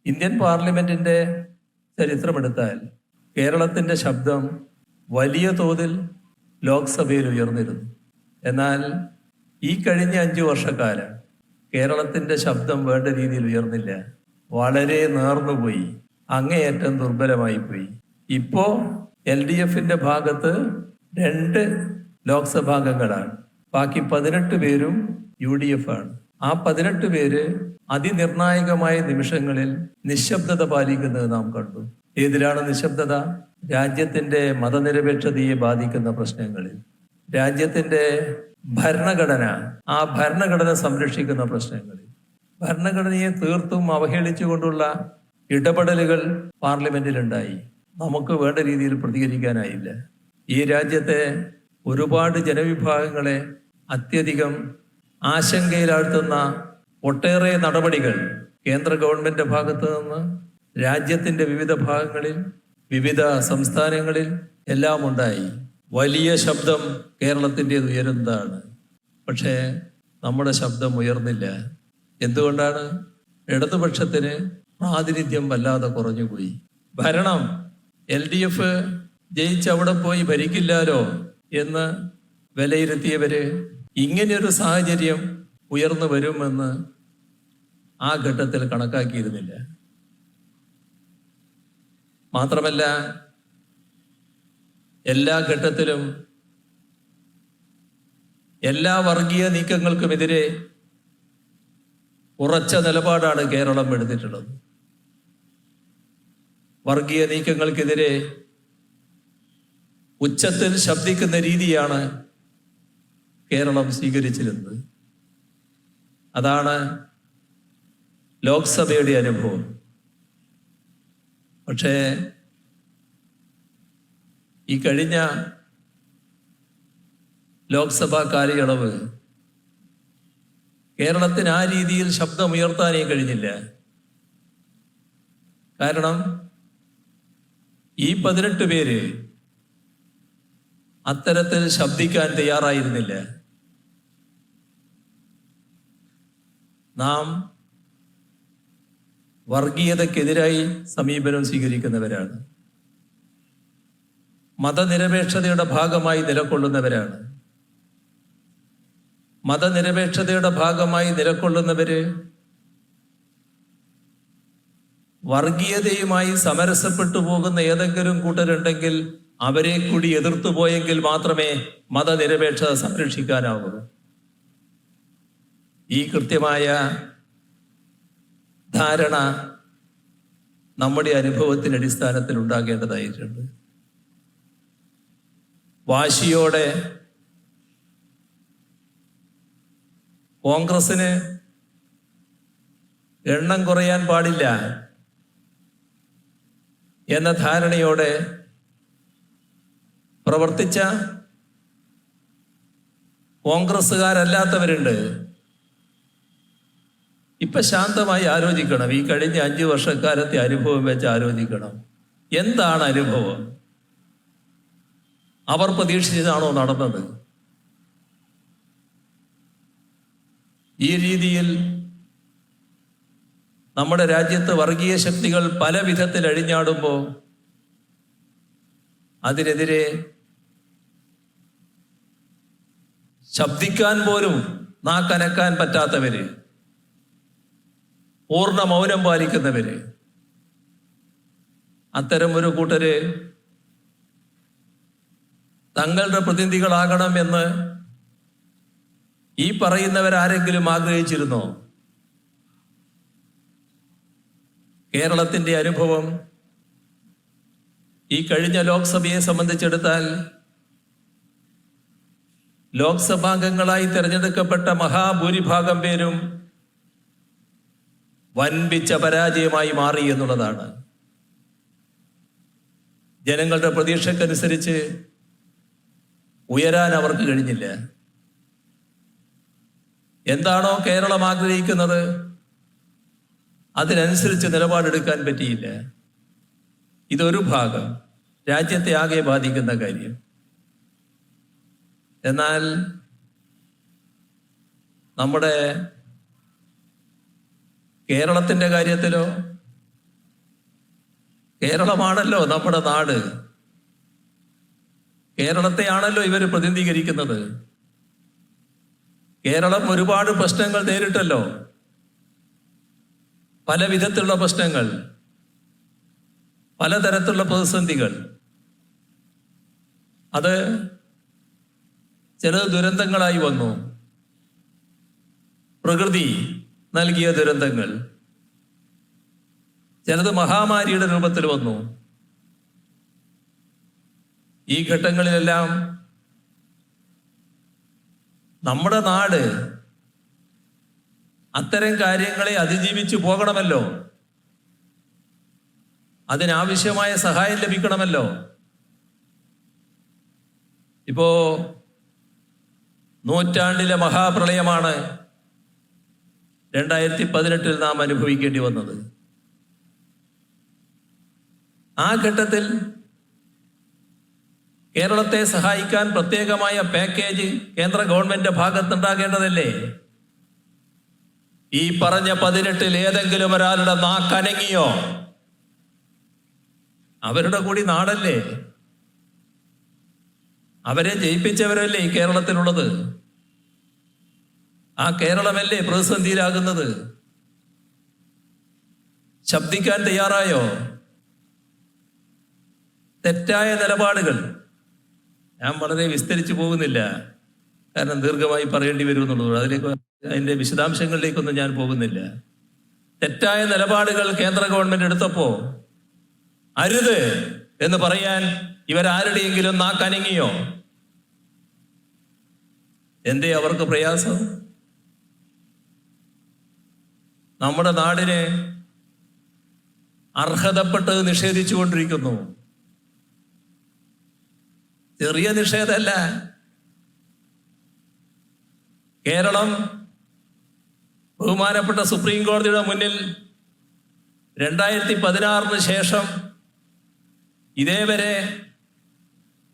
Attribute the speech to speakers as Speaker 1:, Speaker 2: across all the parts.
Speaker 1: Indian പാർലമെന്റിന്റെ ചരിത്രമെടുത്താൽ കേരളത്തിന്റെ ശബ്ദം വലിയ തോതിൽ ലോക്സഭയിൽ ഉയർന്നിരുന്നു. എന്നാൽ ഈ കഴിഞ്ഞ 5 വർഷക്കാലം കേരളത്തിന്റെ ശബ്ദം വേണ്ട രീതിയിൽ ഉയർന്നില്ല. വളരെ നേർന്നുപോയി, അങ്ങേയറ്റം ദുർബലമായി പോയി. ഇപ്പോ LDFന്റെ ഭാഗത്ത് 2 ലോക്സഭാംഗങ്ങളാണ്, ബാക്കി 18 പേരും UDF ആണ്. ആ 18 പേര് അതിനിർണായകമായ നിമിഷങ്ങളിൽ നിശബ്ദത പാലിക്കുന്നത് നാം കണ്ടു. ഏതിലാണ് നിശബ്ദത? രാജ്യത്തിന്റെ മതനിരപേക്ഷതയെ ബാധിക്കുന്ന പ്രശ്നങ്ങളിൽ, രാജ്യത്തിന്റെ ഭരണഘടന, ആ ഭരണഘടന സംരക്ഷിക്കുന്ന പ്രശ്നങ്ങളിൽ, ഭരണഘടനയെ തീർത്തും അവഹേളിച്ചുകൊണ്ടുള്ള ഇടപെടലുകൾ പാർലമെന്റിലുണ്ടായി. നമുക്ക് വേണ്ട രീതിയിൽ പ്രതികരിക്കാനായില്ല. ഈ രാജ്യത്തെ ഒരുപാട് ജനവിഭാഗങ്ങളെ അത്യധികം ആശങ്കയിലാഴ്ത്തുന്ന ഒട്ടേറെ നടപടികൾ കേന്ദ്ര ഗവൺമെന്റ് ഭാഗത്തു നിന്ന് രാജ്യത്തിന്റെ വിവിധ ഭാഗങ്ങളിൽ, വിവിധ സംസ്ഥാനങ്ങളിൽ എല്ലാം ഉണ്ടായി. വലിയ ശബ്ദം കേരളത്തിൻ്റെത് ഉയരുന്നതാണ്. പക്ഷേ നമ്മുടെ ശബ്ദം ഉയർന്നില്ല. എന്തുകൊണ്ടാണ്? ഇടതുപക്ഷത്തിന് പ്രാതിനിധ്യം വല്ലാതെ കുറഞ്ഞുപോയി. ഭരണം LDF ജയിച്ച് അവിടെ പോയി ഭരിക്കില്ലാലോ എന്ന് വിലയിരുത്തിയവര് ഇങ്ങനെയൊരു സാഹചര്യം ഉയർന്നു വരുമെന്ന് ആ ഘട്ടത്തിൽ കണക്കാക്കിയിരുന്നില്ല. മാത്രമല്ല, എല്ലാ ഘട്ടത്തിലും എല്ലാ വർഗീയ നീക്കങ്ങൾക്കുമെതിരെ ഉറച്ച നിലപാടാണ് കേരളം എടുത്തിട്ടുള്ളത്. വർഗീയ നീക്കങ്ങൾക്കെതിരെ ഉച്ചത്തിൽ ശബ്ദിക്കുന്ന രീതിയാണ് കേരളം സ്വീകരിച്ചിരുന്നത്. അതാണ് ലോക്സഭയുടെ അനുഭവം. പക്ഷേ ഈ കഴിഞ്ഞ ലോക്സഭാ കാലയളവ് കേരളത്തിന് ആ രീതിയിൽ ശബ്ദമുയർത്താനേ കഴിഞ്ഞില്ല. കാരണം ഈ 18 പേര് അത്തരത്തിൽ ശബ്ദിക്കാൻ തയ്യാറായിരുന്നില്ല. നാം വർഗീയതക്കെതിരായി സമീപനം സ്വീകരിക്കുന്നവരാണ്. മതനിരപേക്ഷതയുടെ ഭാഗമായി നിലകൊള്ളുന്നവരാണ്. മതനിരപേക്ഷതയുടെ ഭാഗമായി നിലകൊള്ളുന്നവര് വർഗീയതയുമായി സമരസപ്പെട്ടു പോകുന്ന ഏതെങ്കിലും കൂട്ടരുണ്ടെങ്കിൽ അവരെ കൂടി എതിർത്തു പോയെങ്കിൽ മാത്രമേ മതനിരപേക്ഷത സംരക്ഷിക്കാനാവൂ. ഈ കൃത്യമായ ധാരണ നമ്മുടെ അനുഭവത്തിന്റെ അടിസ്ഥാനത്തിൽ ഉണ്ടാകേണ്ടതായിട്ടുണ്ട്. വാശിയോടെ കോൺഗ്രസിന് എണ്ണം കുറയാൻ പാടില്ല എന്ന ധാരണയോടെ പ്രവർത്തിച്ച കോൺഗ്രസ്സുകാരല്ലാത്തവരുണ്ട്. ഇപ്പൊ ശാന്തമായി ആലോചിക്കണം. ഈ കഴിഞ്ഞ 5 വർഷക്കാലത്തെ അനുഭവം വെച്ച് ആലോചിക്കണം. എന്താണ് അനുഭവം? അവർ പ്രതീക്ഷിച്ചതാണോ നടന്നത്? ഈ രീതിയിൽ നമ്മുടെ രാജ്യത്ത് വർഗീയ ശക്തികൾ പല വിധത്തിൽ അഴിഞ്ഞാടുമ്പോൾ അതിനെതിരെ ശബ്ദിക്കാൻ പോലും നാക്കനക്കാൻ പറ്റാത്തവര്, പൂർണ്ണ മൗനം പാലിക്കുന്നവര്, അത്തരം ഒരു കൂട്ടര് തങ്ങളുടെ പ്രതിനിധികളാകണം എന്ന് ഈ പറയുന്നവരാരെങ്കിലും ആഗ്രഹിച്ചിരുന്നോ? കേരളത്തിന്റെ അനുഭവം ഈ കഴിഞ്ഞ ലോക്സഭയെ സംബന്ധിച്ചെടുത്താൽ ലോക്സഭാംഗങ്ങളായി തിരഞ്ഞെടുക്കപ്പെട്ട മഹാഭൂരിഭാഗം പേരും വൻപിച്ച പരാജയമായി മാറി എന്നുള്ളതാണ്. ജനങ്ങളുടെ പ്രതീക്ഷക്കനുസരിച്ച് ഉയരാൻ അവർക്ക് കഴിഞ്ഞില്ല. എന്താണോ കേരളം ആഗ്രഹിക്കുന്നത് അതിനനുസരിച്ച് നിലപാടെടുക്കാൻ പറ്റിയില്ല. ഇതൊരു ഭാഗം, രാജ്യത്തെ ആകെ ബാധിക്കുന്ന കാര്യം. എന്നാൽ നമ്മുടെ കേരളത്തിന്റെ കാര്യത്തിലോ കേരളമാണല്ലോ നമ്മുടെ നാട്. കേരളത്തെയാണല്ലോ ഇവർ പ്രതിനിധീകരിക്കുന്നത്. കേരളം ഒരുപാട് പ്രശ്നങ്ങൾ നേരിട്ടല്ലോ, പല വിധത്തിലുള്ള പ്രശ്നങ്ങൾ, പലതരത്തിലുള്ള പ്രതിസന്ധികൾ. അത് ചിലത് ദുരന്തങ്ങളായി വന്നു, പ്രകൃതി നൽകിയ ദുരന്തങ്ങൾ. ചിലത് മഹാമാരിയുടെ രൂപത്തിൽ വന്നു. ഈ ഘട്ടങ്ങളിലെല്ലാം നമ്മുടെ നാട് അത്തരം കാര്യങ്ങളെ അതിജീവിച്ചു പോകണമല്ലോ. അതിനാവശ്യമായ സഹായം ലഭിക്കണമല്ലോ. ഇപ്പോ നൂറ്റാണ്ടിലെ മഹാപ്രളയമാണ് 2018 നാം അനുഭവിക്കേണ്ടി വന്നത്. ആ ഘട്ടത്തിൽ കേരളത്തെ സഹായിക്കാൻ പ്രത്യേകമായ പാക്കേജ് കേന്ദ്ര ഗവൺമെന്റ് ഭാഗത്തുണ്ടാകേണ്ടതല്ലേ? ഈ പറഞ്ഞ 18 ഏതെങ്കിലും ഒരാളുടെ നാക്കനങ്ങിയോ? അവരുടെ കൂടി നാടല്ലേ, അവരെ ജയിപ്പിച്ചവരല്ലേ ഈ കേരളത്തിലുള്ളത്. ആ കേരളമല്ലേ പ്രതിസന്ധിയിലാകുന്നത്. ശബ്ദിക്കാൻ തയ്യാറായോ? തെറ്റായ നിലപാടുകൾ, ഞാൻ വളരെ വിസ്തരിച്ചു പോകുന്നില്ല, കാരണം ദീർഘമായി പറയേണ്ടി വരും എന്നുള്ളത്. അതിന്റെ വിശദാംശങ്ങളിലേക്കൊന്നും ഞാൻ പോകുന്നില്ല. തെറ്റായ നിലപാടുകൾ കേന്ദ്ര ഗവൺമെന്റ് എടുത്തപ്പോ അരുത് എന്ന് പറയാൻ ഇവരാരുടെയെങ്കിലും നാക്കനങ്ങിയോ? എന്തേ അവർക്ക് പ്രയാസം? നമ്മുടെ നാടിനെ അർഹതപ്പെട്ടത് നിഷേധിച്ചുകൊണ്ടിരിക്കുന്നു. ചെറിയ നിഷേധമല്ല. കേരളം ബഹുമാനപ്പെട്ട സുപ്രീം കോടതിയുടെ മുന്നിൽ 2016 ശേഷം ഇതേവരെ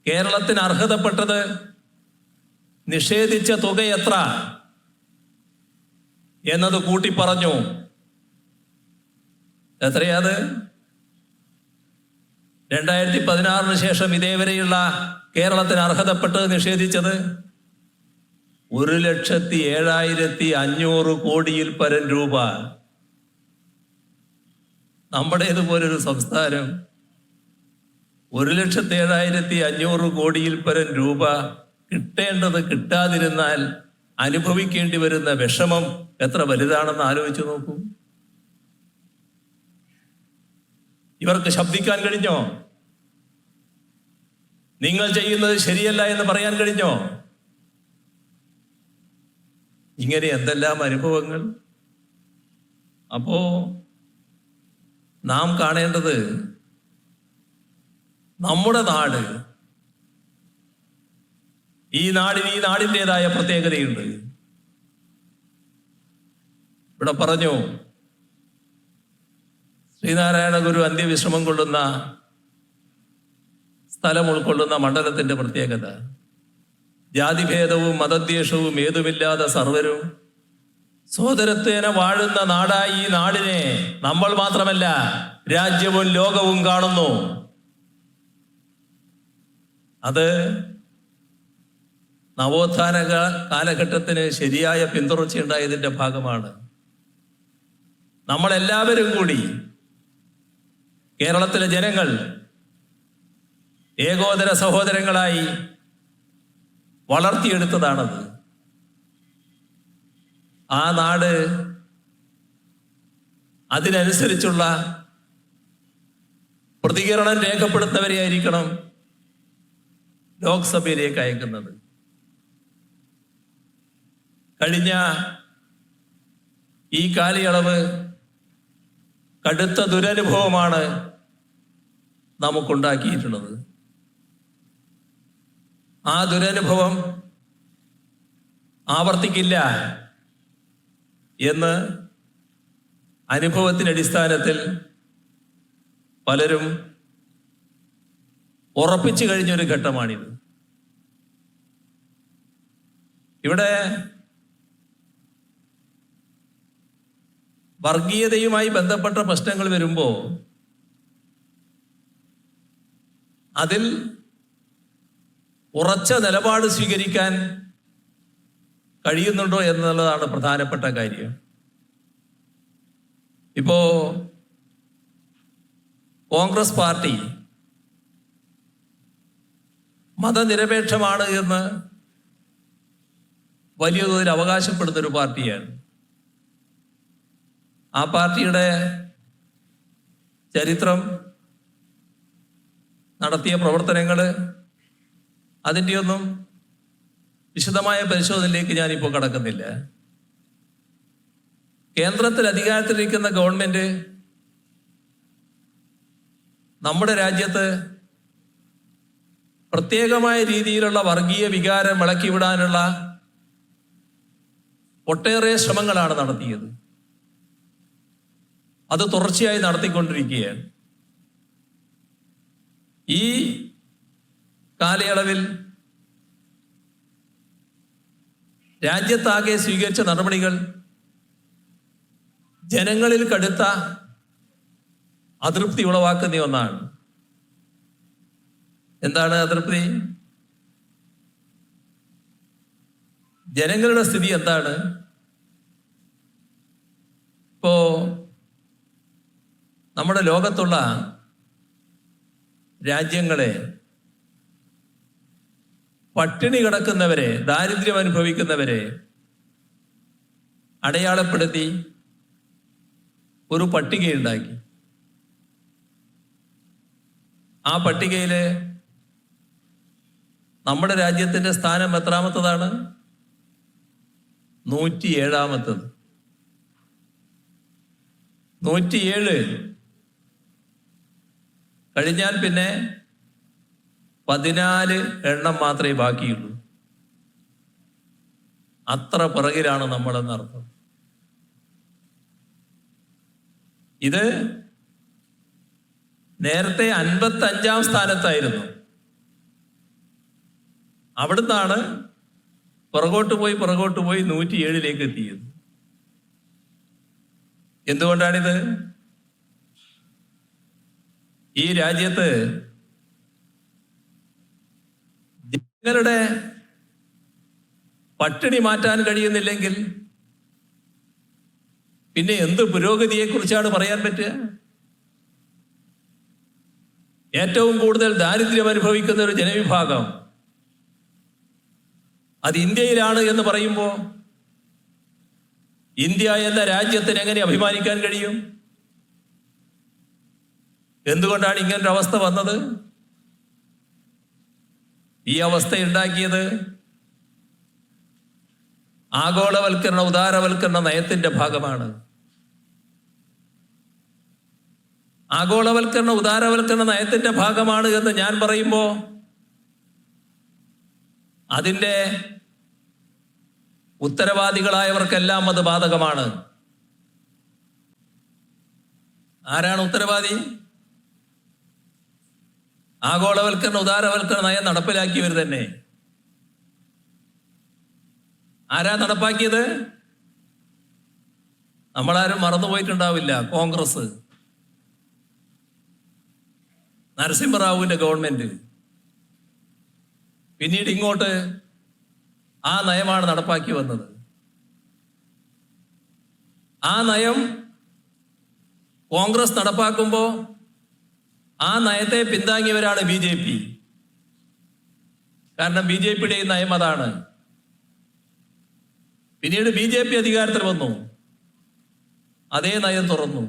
Speaker 1: കേരളത്തിന് അർഹതപ്പെട്ടത് നിഷേധിച്ച തുക എത്ര എന്നത് കൂട്ടി പറഞ്ഞു. എത്രയാത്? 2016 ശേഷം ഇതേവരെയുള്ള കേരളത്തിന് അർഹതപ്പെട്ടത് നിഷേധിച്ചത് 1,07,500 കോടിയിൽ പരം രൂപ. നമ്മുടേതുപോലൊരു സംസ്ഥാനം 1,07,500 കോടിയിൽ പരം രൂപ കിട്ടേണ്ടത് കിട്ടാതിരുന്നാൽ അനുഭവിക്കേണ്ടി വരുന്ന വിഷമം എത്ര വലുതാണെന്ന് ആലോചിച്ചു നോക്കൂ. ഇവർക്ക് ശബ്ദിക്കാൻ കഴിഞ്ഞോ? നിങ്ങൾ ചെയ്യുന്നത് ശരിയല്ല എന്ന് പറയാൻ കഴിഞ്ഞോ? ഇങ്ങനെ എന്തെല്ലാം അനുഭവങ്ങൾ. അപ്പോ നാം കാണേണ്ടത് നമ്മുടെ നാട്, ഈ നാടിൻ്റെതായ പ്രത്യേകതയുണ്ട്. ഇവിടെ പറഞ്ഞു, ശ്രീനാരായണ ഗുരു അന്ത്യവിശ്രമം കൊള്ളുന്ന സ്ഥലം ഉൾക്കൊള്ളുന്ന മണ്ഡലത്തിന്റെ പ്രത്യേകത, ജാതിഭേദവും മതദ്വേഷവും ഏതുമില്ലാതെ സർവരും സോദരത്വേന വാഴുന്ന നാടായി ഈ നാടിനെ നമ്മൾ മാത്രമല്ല രാജ്യവും ലോകവും കാണുന്നു. അത് നവോത്ഥാന കാലഘട്ടത്തിന് ശരിയായ പിന്തുടർച്ചയുണ്ടായതിന്റെ ഭാഗമാണ്. നമ്മളെല്ലാവരും കൂടി, കേരളത്തിലെ ജനങ്ങൾ ഏകോദര സഹോദരങ്ങളായി വളർത്തിയെടുത്തതാണത്. ആ നാട് അതിനനുസരിച്ചുള്ള പ്രതികരണം രേഖപ്പെടുത്തുന്നവരെയായിരിക്കണം ലോക്സഭയിലേക്ക് അയക്കുന്നത്. കഴിഞ്ഞ ഈ കാലയളവ് കടുത്ത ദുരനുഭവമാണ് നമുക്കുണ്ടാക്കിയിട്ടുള്ളത്. ആ ദുരനുഭവം ആവർത്തിക്കില്ല എന്ന് അനുഭവത്തിന്റെ അടിസ്ഥാനത്തിൽ പലരും ഉറപ്പിച്ചു കഴിഞ്ഞൊരു ഘട്ടമാണിത്. ഇവിടെ വർഗീയതയുമായി ബന്ധപ്പെട്ട പ്രശ്നങ്ങൾ വരുമ്പോൾ അതിൽ ഉറച്ച നിലപാട് സ്വീകരിക്കാൻ കഴിയുന്നുണ്ടോ എന്നുള്ളതാണ് പ്രധാനപ്പെട്ട കാര്യം. ഇപ്പോ കോൺഗ്രസ് പാർട്ടി മതനിരപേക്ഷമാണ് എന്ന് വലിയ തോതിൽ അവകാശപ്പെടുന്നൊരു പാർട്ടിയാണ്. ആ പാർട്ടിയുടെ ചരിത്രം, നടത്തിയ പ്രവർത്തനങ്ങൾ, അതിൻ്റെയൊന്നും വിശദമായ പരിശോധനയിലേക്ക് ഞാനിപ്പോൾ കടക്കുന്നില്ല. കേന്ദ്രത്തിൽ അധികാരത്തിലിരിക്കുന്ന ഗവൺമെന്റ് നമ്മുടെ രാജ്യത്ത് പ്രത്യേകമായ രീതിയിലുള്ള വർഗീയ വികാരം ഇളക്കിവിടാനുള്ള ഒട്ടേറെ ശ്രമങ്ങളാണ് നടത്തിയത്. അത് തുടർച്ചയായി നടത്തിക്കൊണ്ടിരിക്കുകയാണ്. ഈ കാലയളവിൽ രാജ്യത്താകെ സ്വീകരിച്ച നടപടികൾ ജനങ്ങളിൽ കടുത്ത അതൃപ്തി ഉളവാക്കുന്ന ഒന്നാണ്. എന്താണ് അതൃപ്തി? ജനങ്ങളുടെ സ്ഥിതി എന്താണ്? ഇപ്പോ നമ്മുടെ ലോകത്തുള്ള രാജ്യങ്ങളെ പട്ടിണി കിടക്കുന്നവരെ, ദാരിദ്ര്യം അനുഭവിക്കുന്നവരെ അടയാളപ്പെടുത്തി ഒരു പട്ടികയുണ്ടാക്കി. ആ പട്ടികയില് നമ്മുടെ രാജ്യത്തിന്റെ സ്ഥാനം എത്രാമത്തതാണ്? 107. 107 കഴിഞ്ഞാൽ പിന്നെ 14 എണ്ണം മാത്രമേ ബാക്കിയുള്ളൂ. അത്ര പിറകിലാണ് നമ്മളെന്നർത്ഥം. ഇത് നേരത്തെ 55-ാം സ്ഥാനത്തായിരുന്നു. അവിടുന്നാണ് പുറകോട്ട് പോയി 107ലേക്ക് എത്തിയത്. എന്തുകൊണ്ടാണിത്? ഈ രാജ്യത്ത് ജനങ്ങളുടെ പട്ടിണി മാറ്റാൻ കഴിയുന്നില്ലെങ്കിൽ പിന്നെ എന്ത് പുരോഗതിയെ കുറിച്ചാണ് പറയാൻ പറ്റുക? ഏറ്റവും കൂടുതൽ ദാരിദ്ര്യം അനുഭവിക്കുന്ന ഒരു ജനവിഭാഗം അത് ഇന്ത്യയിലാണ് എന്ന് പറയുമ്പോൾ ഇന്ത്യ എന്ന രാജ്യത്തിന് എങ്ങനെ അഭിമാനിക്കാൻ കഴിയും? എന്തുകൊണ്ടാണ് ഇങ്ങനൊരു അവസ്ഥ വന്നത്? ഈ അവസ്ഥ ഉണ്ടാക്കിയത് ആഗോളവൽക്കരണ, ഉദാരവൽക്കരണ നയത്തിന്റെ ഭാഗമാണ്. ആഗോളവൽക്കരണ, ഉദാരവൽക്കരണ നയത്തിന്റെ ഭാഗമാണ് എന്ന് ഞാൻ പറയുമ്പോൾ അതിൻ്റെ ഉത്തരവാദികളായവർക്കെല്ലാം അത് ബാധകമാണ്. ആരാണ് ഉത്തരവാദി? ആഗോളവൽക്കരണ, ഉദാരവൽക്കരണ നയം നടപ്പിലാക്കിയവർ തന്നെ. ആരാ നടപ്പാക്കിയത്? നമ്മളാരും മറന്നുപോയിട്ടുണ്ടാവില്ല. കോൺഗ്രസ്, നരസിംഹറാവുവിന്റെ ഗവൺമെന്റ്. പിന്നീട് ഇങ്ങോട്ട് ആ നയമാണ് നടപ്പാക്കി വന്നത്. ആ നയം കോൺഗ്രസ് നടപ്പാക്കുമ്പോൾ ആ നയത്തെ പിന്താങ്ങിയവരാണ് BJP. കാരണം BJPയുടെ ഈ നയം അതാണ്. പിന്നീട് BJP അധികാരത്തിൽ വന്നു, അതേ നയം തുറന്നു.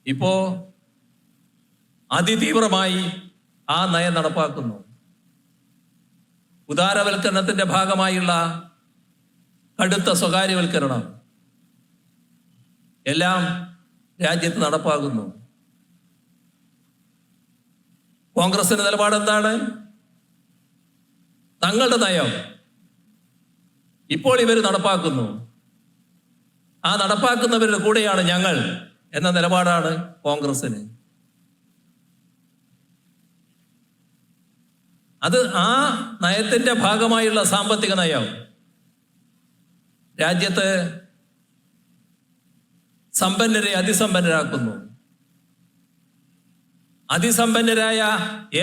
Speaker 1: ഇപ്പോ അതിതീവ്രമായി ആ നയം നടപ്പാക്കുന്നു. ഉദാരവൽക്കരണത്തിന്റെ ഭാഗമായുള്ള കടുത്ത സ്വകാര്യവൽക്കരണം എല്ലാം രാജ്യത്ത് നടപ്പാകുന്നു. കോൺഗ്രസിന്റെ നിലപാട് എന്താണ്? തങ്ങളുടെ നയം ഇപ്പോൾ ഇവർ നടപ്പാക്കുന്നു, ആ നടപ്പാക്കുന്നവരുടെ കൂടെയാണ് ഞങ്ങൾ എന്ന നിലപാടാണ് കോൺഗ്രസിന്. അത് ആ നയത്തിന്റെ ഭാഗമായുള്ള സാമ്പത്തിക നയം രാജ്യത്ത് സമ്പന്നരെ അതിസമ്പന്നരാക്കുന്നു. അതിസമ്പന്നരായ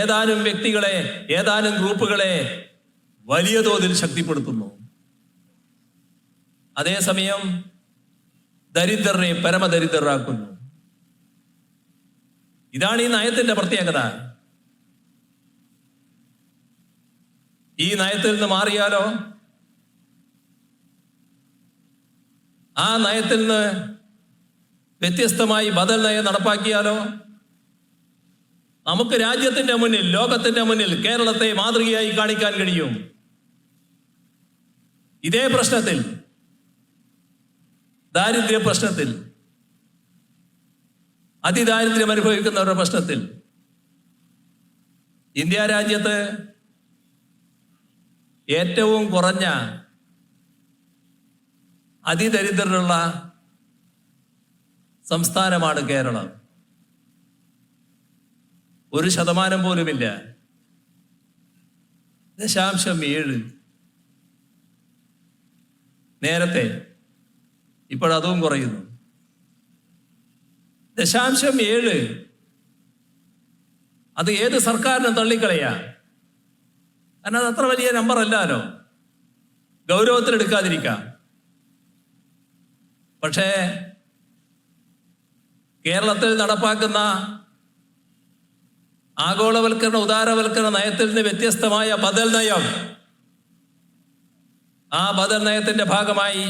Speaker 1: ഏതാനും വ്യക്തികളെ, ഏതാനും ഗ്രൂപ്പുകളെ വലിയ തോതിൽ ശക്തിപ്പെടുത്തുന്നു. അതേസമയം ദരിദ്രരെ പരമദരിദ്രരാക്കുന്നു. ഇതാണ് ഈ നയത്തിന്റെ പ്രത്യേകത. ഈ നയത്തിൽ നിന്ന് മാറിയാലോ, ആ നയത്തിൽ നിന്ന് വ്യത്യസ്തമായി ബദൽ നയം നടപ്പാക്കിയാലോ, നമുക്ക് രാജ്യത്തിന്റെ മുന്നിൽ, ലോകത്തിന്റെ മുന്നിൽ കേരളത്തെ മാതൃകയായി കാണിക്കാൻ കഴിയും. ഇതേ പ്രശ്നത്തിൽ, ദാരിദ്ര്യ പ്രശ്നത്തിൽ, അതിദാരിദ്ര്യം അനുഭവിക്കുന്നവരുടെ പ്രശ്നത്തിൽ ഇന്ത്യ രാജ്യത്ത് ഏറ്റവും കുറഞ്ഞ അതിദരിദ്രരുള്ള സംസ്ഥാനമാണ് കേരളം. 1% പോലുമില്ല, 0.7. നേരത്തെ, ഇപ്പോഴതും കുറയുന്നു. 0.7 അത് ഏത് സർക്കാരിനും തള്ളിക്കളയാ. കാരണം അത് അത്ര വലിയ നമ്പർ അല്ലല്ലോ, ഗൗരവത്തിലെടുക്കാതിരിക്കാം. പക്ഷേ കേരളത്തിൽ നടപ്പാക്കുന്ന ആഗോളവൽക്കരണ, ഉദാരവൽക്കരണ നയത്തിൽ നിന്ന് വ്യത്യസ്തമായ ബദൽ നയം, ആ ബദൽ നയത്തിന്റെ ഭാഗമായി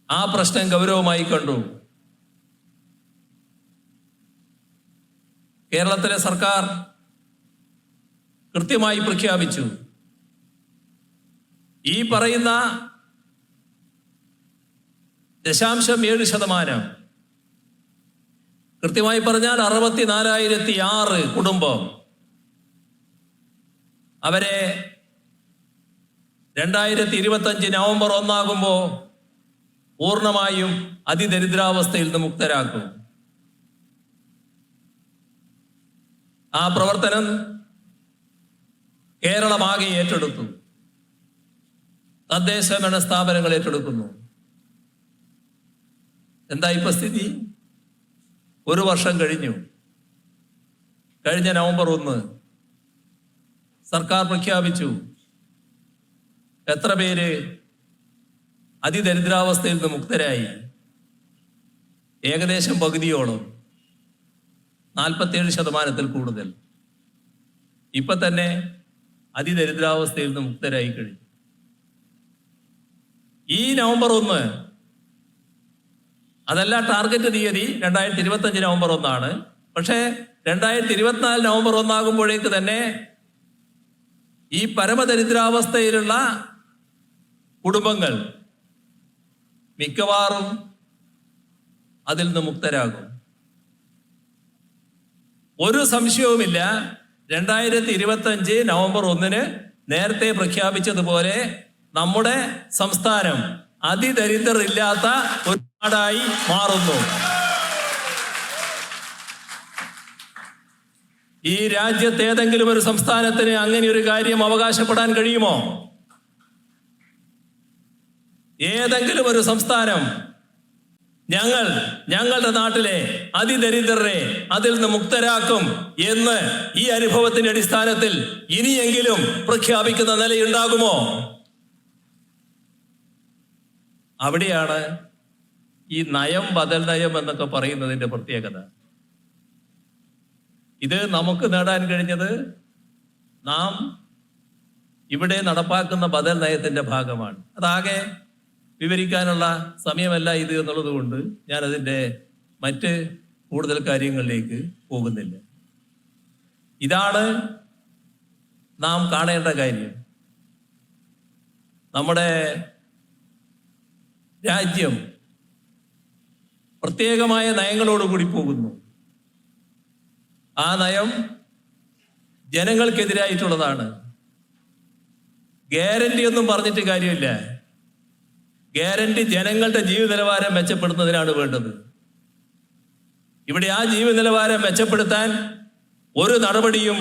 Speaker 1: ആ പ്രശ്നം ഗൗരവമായി കണ്ടു. കേരളത്തിലെ സർക്കാർ കൃത്യമായി പ്രഖ്യാപിച്ചു, ഈ പറയുന്ന 0.7%, കൃത്യമായി പറഞ്ഞാൽ 64,006 കുടുംബം, അവരെ 2025 നവംബർ 1 പൂർണ്ണമായും അതിദരിദ്രാവസ്ഥയിൽ നിന്ന് മുക്തരാക്കും. ആ പ്രവർത്തനം കേരളമാകെ ഏറ്റെടുത്തു. തദ്ദേശഭരണ സ്ഥാപനങ്ങൾ ഏറ്റെടുക്കുന്നു. എന്താ ഇപ്പൊ സ്ഥിതി? 1 വർഷം കഴിഞ്ഞു. കഴിഞ്ഞ നവംബർ 1 സർക്കാർ പ്രഖ്യാപിച്ചു എത്ര പേര് അതിദരിദ്രാവസ്ഥയിൽ നിന്ന് മുക്തരായി. ഏകദേശം പകുതിയോളം, 47% കൂടുതൽ ഇപ്പൊ തന്നെ അതിദരിദ്രാവസ്ഥയിൽ നിന്ന് മുക്തരായി കഴിഞ്ഞു. ഈ നവംബർ 1 അതല്ല ടാർഗറ്റ് തീയതി, 2025 നവംബർ 1. പക്ഷേ 2024 നവംബർ 1 തന്നെ ഈ പരമദരിദ്രാവസ്ഥയിലുള്ള കുടുംബങ്ങൾ മിക്കവാറും അതിൽ നിന്ന് മുക്തരാകും. ഒരു സംശയവുമില്ല, 2025 നവംബർ 1 നേരത്തെ പ്രഖ്യാപിച്ചതുപോലെ നമ്മുടെ സംസ്ഥാനം അതിദരിദ്രരില്ലാത്ത ഒരു നാടായി മാറുന്നു. ഈ രാജ്യത്ത് ഏതെങ്കിലും ഒരു സംസ്ഥാനത്തിന് അങ്ങനെ ഒരു കാര്യം അവകാശപ്പെടാൻ കഴിയുമോ? ഏതെങ്കിലും ഒരു സംസ്ഥാനം ഞങ്ങളുടെ നാട്ടിലെ അതിദരിദ്രരെ അതിൽ നിന്ന് മുക്തരാക്കും എന്ന് ഈ അനുഭവത്തിന്റെ അടിസ്ഥാനത്തിൽ ഇനിയെങ്കിലും പ്രഖ്യാപിക്കുന്ന നിലയുണ്ടാകുമോ? അവിടെയാണ് ഈ നയം, ബദൽ നയം എന്നൊക്കെ പറയുന്നതിന്റെ പ്രത്യേകത. ഇത് നമുക്ക് നേടാൻ കഴിഞ്ഞത് നാം ഇവിടെ നടപ്പാക്കുന്ന ബദൽ നയത്തിന്റെ ഭാഗമാണ്. അതാകെ വിവരിക്കാനുള്ള സമയമല്ല ഇത് എന്നുള്ളത് കൊണ്ട് ഞാൻ അതിൻ്റെ മറ്റ് കൂടുതൽ കാര്യങ്ങളിലേക്ക് പോകുന്നില്ല. ഇതാണ് നാം കാണേണ്ട കാര്യം. നമ്മുടെ രാജ്യം പ്രത്യേകമായ നയങ്ങളോടുകൂടി പോകുന്നു. ആ നയം ജനങ്ങൾക്കെതിരായിട്ടുള്ളതാണ്. ഗ്യാരണ്ടി ഒന്നും പറഞ്ഞിട്ട് കാര്യമില്ല. ഗ്യാരണ്ടി ജനങ്ങളുടെ ജീവിത നിലവാരം മെച്ചപ്പെടുത്തുന്നതിനാണ് വേണ്ടത്. ഇവിടെ ആ ജീവിത നിലവാരം മെച്ചപ്പെടുത്താൻ ഒരു നടപടിയും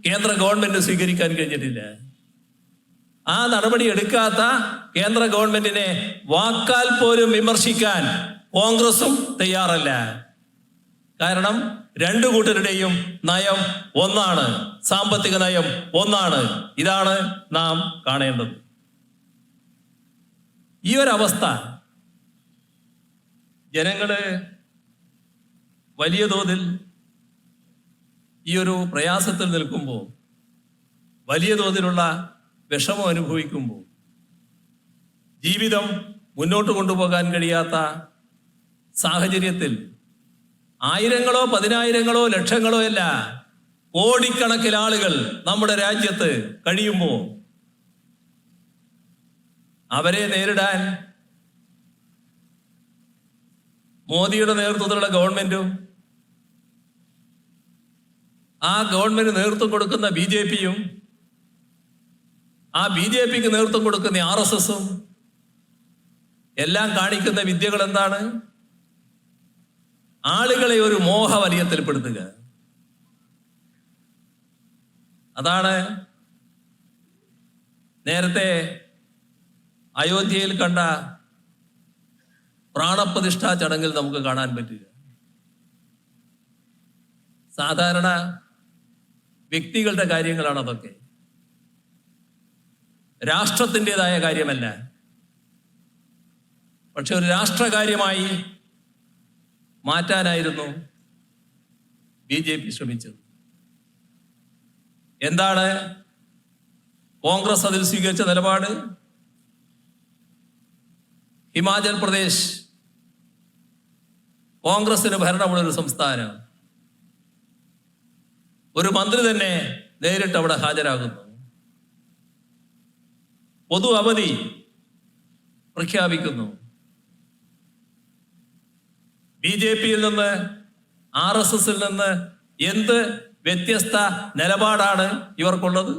Speaker 1: കേന്ദ്ര ഗവൺമെന്റ് സ്വീകരിക്കാൻ കഴിഞ്ഞിട്ടില്ല. ആ നടപടി എടുക്കാത്ത കേന്ദ്ര ഗവൺമെന്റിനെ വാക്കാൽ പോലും വിമർശിക്കാൻ കോൺഗ്രസും തയ്യാറല്ല. കാരണം രണ്ടു കൂട്ടരുടെയും നയം ഒന്നാണ്, സാമ്പത്തിക നയം ഒന്നാണ്. ഇതാണ് നാം കാണേണ്ടത്. ഈ ഒരവസ്ഥ ജനങ്ങള് വലിയ തോതിൽ ഈ ഒരു പ്രയാസത്തിൽ നിൽക്കുമ്പോൾ, വലിയ തോതിലുള്ള വിഷമം അനുഭവിക്കുമ്പോൾ, ജീവിതം മുന്നോട്ട് കൊണ്ടുപോകാൻ കഴിയാത്ത സാഹചര്യത്തിൽ ആയിരങ്ങളോ പതിനായിരങ്ങളോ ലക്ഷങ്ങളോ അല്ല, കോടിക്കണക്കിന് ആളുകൾ നമ്മുടെ രാജ്യത്ത് കഴിയുമ്പോൾ അവരെ നേരിടാൻ മോദിയുടെ നേതൃത്വത്തിലുള്ള ഗവൺമെന്റും ആ ഗവൺമെന്റ് നേതൃത്വം കൊടുക്കുന്ന BJPയും ആ BJPക്ക് നേതൃത്വം കൊടുക്കുന്ന RSSും എല്ലാം കാണിക്കുന്ന വിദ്യകൾ എന്താണ്? ആളുകളെ ഒരു മോഹവലയത്തിൽപ്പെടുത്തുക. അതാണ് നേരത്തെ അയോധ്യയിൽ കണ്ട പ്രാണപ്രതിഷ്ഠാ ചടങ്ങിൽ നമുക്ക് കാണാൻ പറ്റുക. സാധാരണ വ്യക്തികളുടെ കാര്യങ്ങളാണ് അതൊക്കെ, രാഷ്ട്രത്തിൻ്റെതായ കാര്യമല്ല. പക്ഷെ ഒരു രാഷ്ട്രകാര്യമായി മാറ്റാനായിരുന്നു BJP ശ്രമിച്ചത്. എന്താണ് കോൺഗ്രസ് അതിൽ സ്വീകരിച്ച നിലപാട്? ഹിമാചൽ പ്രദേശ് കോൺഗ്രസിന് ഭരണമുള്ളൊരു സംസ്ഥാനം, ഒരു മന്ത്രി തന്നെ നേരിട്ട് അവിടെ ഹാജരാകുന്നു, പൊതു അവധി പ്രഖ്യാപിക്കുന്നു. BJPയിൽ നിന്ന് RSSൽ നിന്ന് എന്ത് വ്യത്യസ്ത നിലപാടാണ് ഇവർക്കുള്ളത്?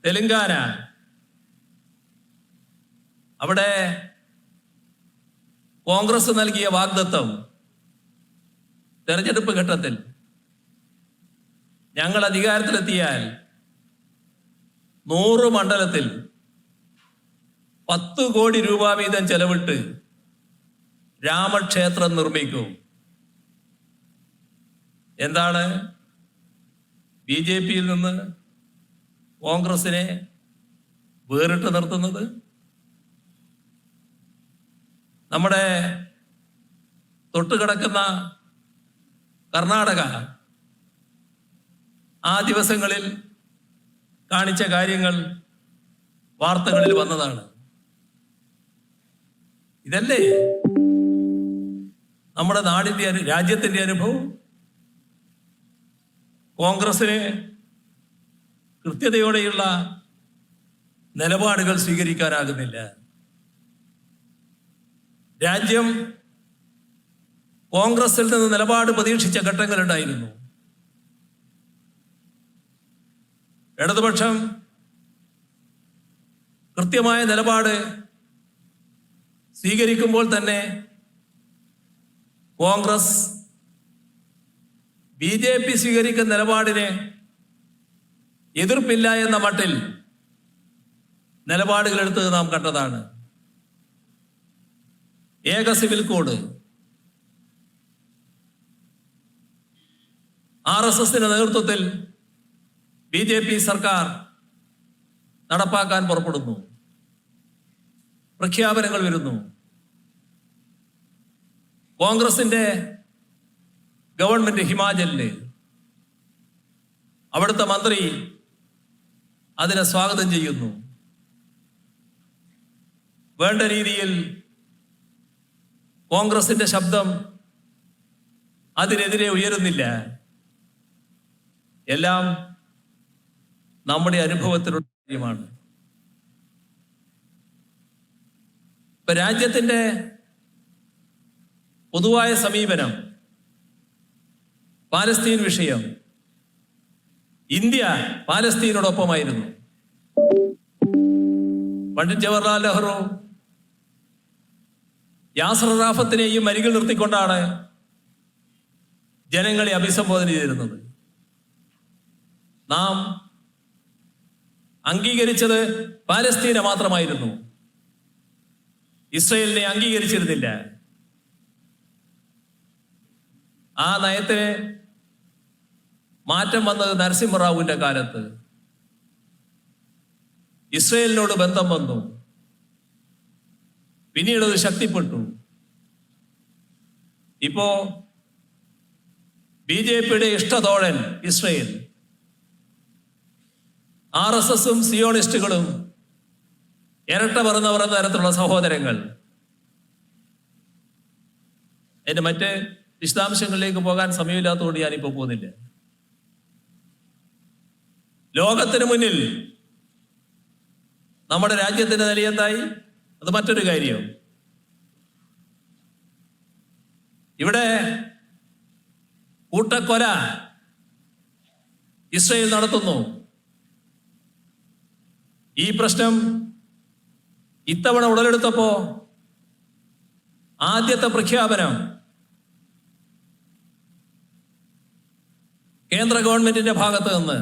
Speaker 1: തെലങ്കാന, അവിടെ കോൺഗ്രസ് നൽകിയ വാഗ്ദത്തം തെരഞ്ഞെടുപ്പ് ഘട്ടത്തിൽ ഞങ്ങൾ അധികാരത്തിലെത്തിയാൽ 100 മണ്ഡലത്തിൽ 10 കോടി രൂപ വീതം ചെലവിട്ട് രാമക്ഷേത്രം നിർമ്മിക്കും. എന്താണ് BJPയിൽ നിന്ന് കോൺഗ്രസിനെ വേറിട്ട് നിർത്തുന്നത്? നമ്മുടെ തൊട്ടുകിടക്കുന്ന കർണാടക ആ ദിവസങ്ങളിൽ കാണിച്ച കാര്യങ്ങൾ വാർത്തകളിൽ വന്നതാണ്. ഇതല്ലേ നമ്മുടെ നാടിന്റെ രാജ്യത്തിന്റെ അനുഭവം? കോൺഗ്രസിന് കൃത്യതയോടെയുള്ള നിലപാടുകൾ സ്വീകരിക്കാനാകുന്നില്ല. രാജ്യം കോൺഗ്രസിൽ നിന്ന് നിലപാട് പ്രതീക്ഷിച്ച ഘട്ടങ്ങളുണ്ടായിരുന്നു. ഇടതുപക്ഷം കൃത്യമായ നിലപാട് സ്വീകരിക്കുമ്പോൾ തന്നെ കോൺഗ്രസ് BJP സ്വീകരിക്കുന്ന നിലപാടിന് എതിർപ്പില്ല എന്ന മട്ടിൽ നിലപാടുകൾ എടുത്തത് നാം കണ്ടതാണ്. ഏക സിവിൽ കോഡ്, RSSന്റെ നേതൃത്വത്തിൽ BJP സർക്കാർ നടപ്പാക്കാൻ പുറപ്പെടുന്നു. പ്രഖ്യാപനങ്ങൾ വരുന്നു. കോൺഗ്രസിന്റെ ഗവൺമെന്റ് ഹിമാചലില് അവിടുത്തെ മന്ത്രി അതിനെ സ്വാഗതം ചെയ്യുന്നു. വേണ്ട രീതിയിൽ കോൺഗ്രസിന്റെ ശബ്ദം അതിനെതിരെ ഉയരുന്നില്ല. എല്ലാം നമ്മുടെ അനുഭവത്തിലുള്ള കാര്യമാണ്. ഇപ്പൊ രാജ്യത്തിന്റെ പൊതുവായ സമീപനം പാലസ്തീൻ വിഷയം, ഇന്ത്യ പാലസ്തീനോടൊപ്പമായിരുന്നു. പണ്ഡിറ്റ് ജവഹർലാൽ നെഹ്റു യാസർ അറാഫത്തിനെയും അരികിൽ നിർത്തിക്കൊണ്ടാണ് ജനങ്ങളെ അഭിസംബോധന ചെയ്തിരുന്നത്. നാം അംഗീകരിച്ചത് പാലസ്തീനെ മാത്രമായിരുന്നു, ഇസ്രയേലിനെ അംഗീകരിച്ചിരുന്നില്ല. ആ നയത്തിന് മാറ്റം വന്നത് നരസിംഹറാവുവിന്റെ കാലത്ത്. ഇസ്രയേലിനോട് ബന്ധം വന്നു, പിന്നീട് അത് ശക്തിപ്പെട്ടു. ഇപ്പോ BJPയുടെ ഇഷ്ടതോഴൻ ഇസ്രയേൽ, RSSും സിയോണിസ്റ്റുകളും ഇരട്ട പറന്നവർ എന്ന തരത്തിലുള്ള സഹോദരങ്ങൾ. എന്റെ മറ്റ് വിശദാംശങ്ങളിലേക്ക് പോകാൻ സമയമില്ലാത്തതുകൊണ്ട് ഞാനിപ്പോൾ പോകുന്നില്ല. ലോകത്തിന് മുന്നിൽ നമ്മുടെ രാജ്യത്തിന്റെ നിലയെന്തായി? അത് മറ്റൊരു കാര്യം. ഇവിടെ കൂട്ടക്കൊല ഇസ്രയേൽ നടത്തുന്നു. ഈ പ്രശ്നം ഇത്തവണ ഉടലെടുത്തപ്പോ ആദ്യത്തെ പ്രഖ്യാപനം കേന്ദ്ര ഗവൺമെന്റിന്റെ ഭാഗത്ത് നിന്ന്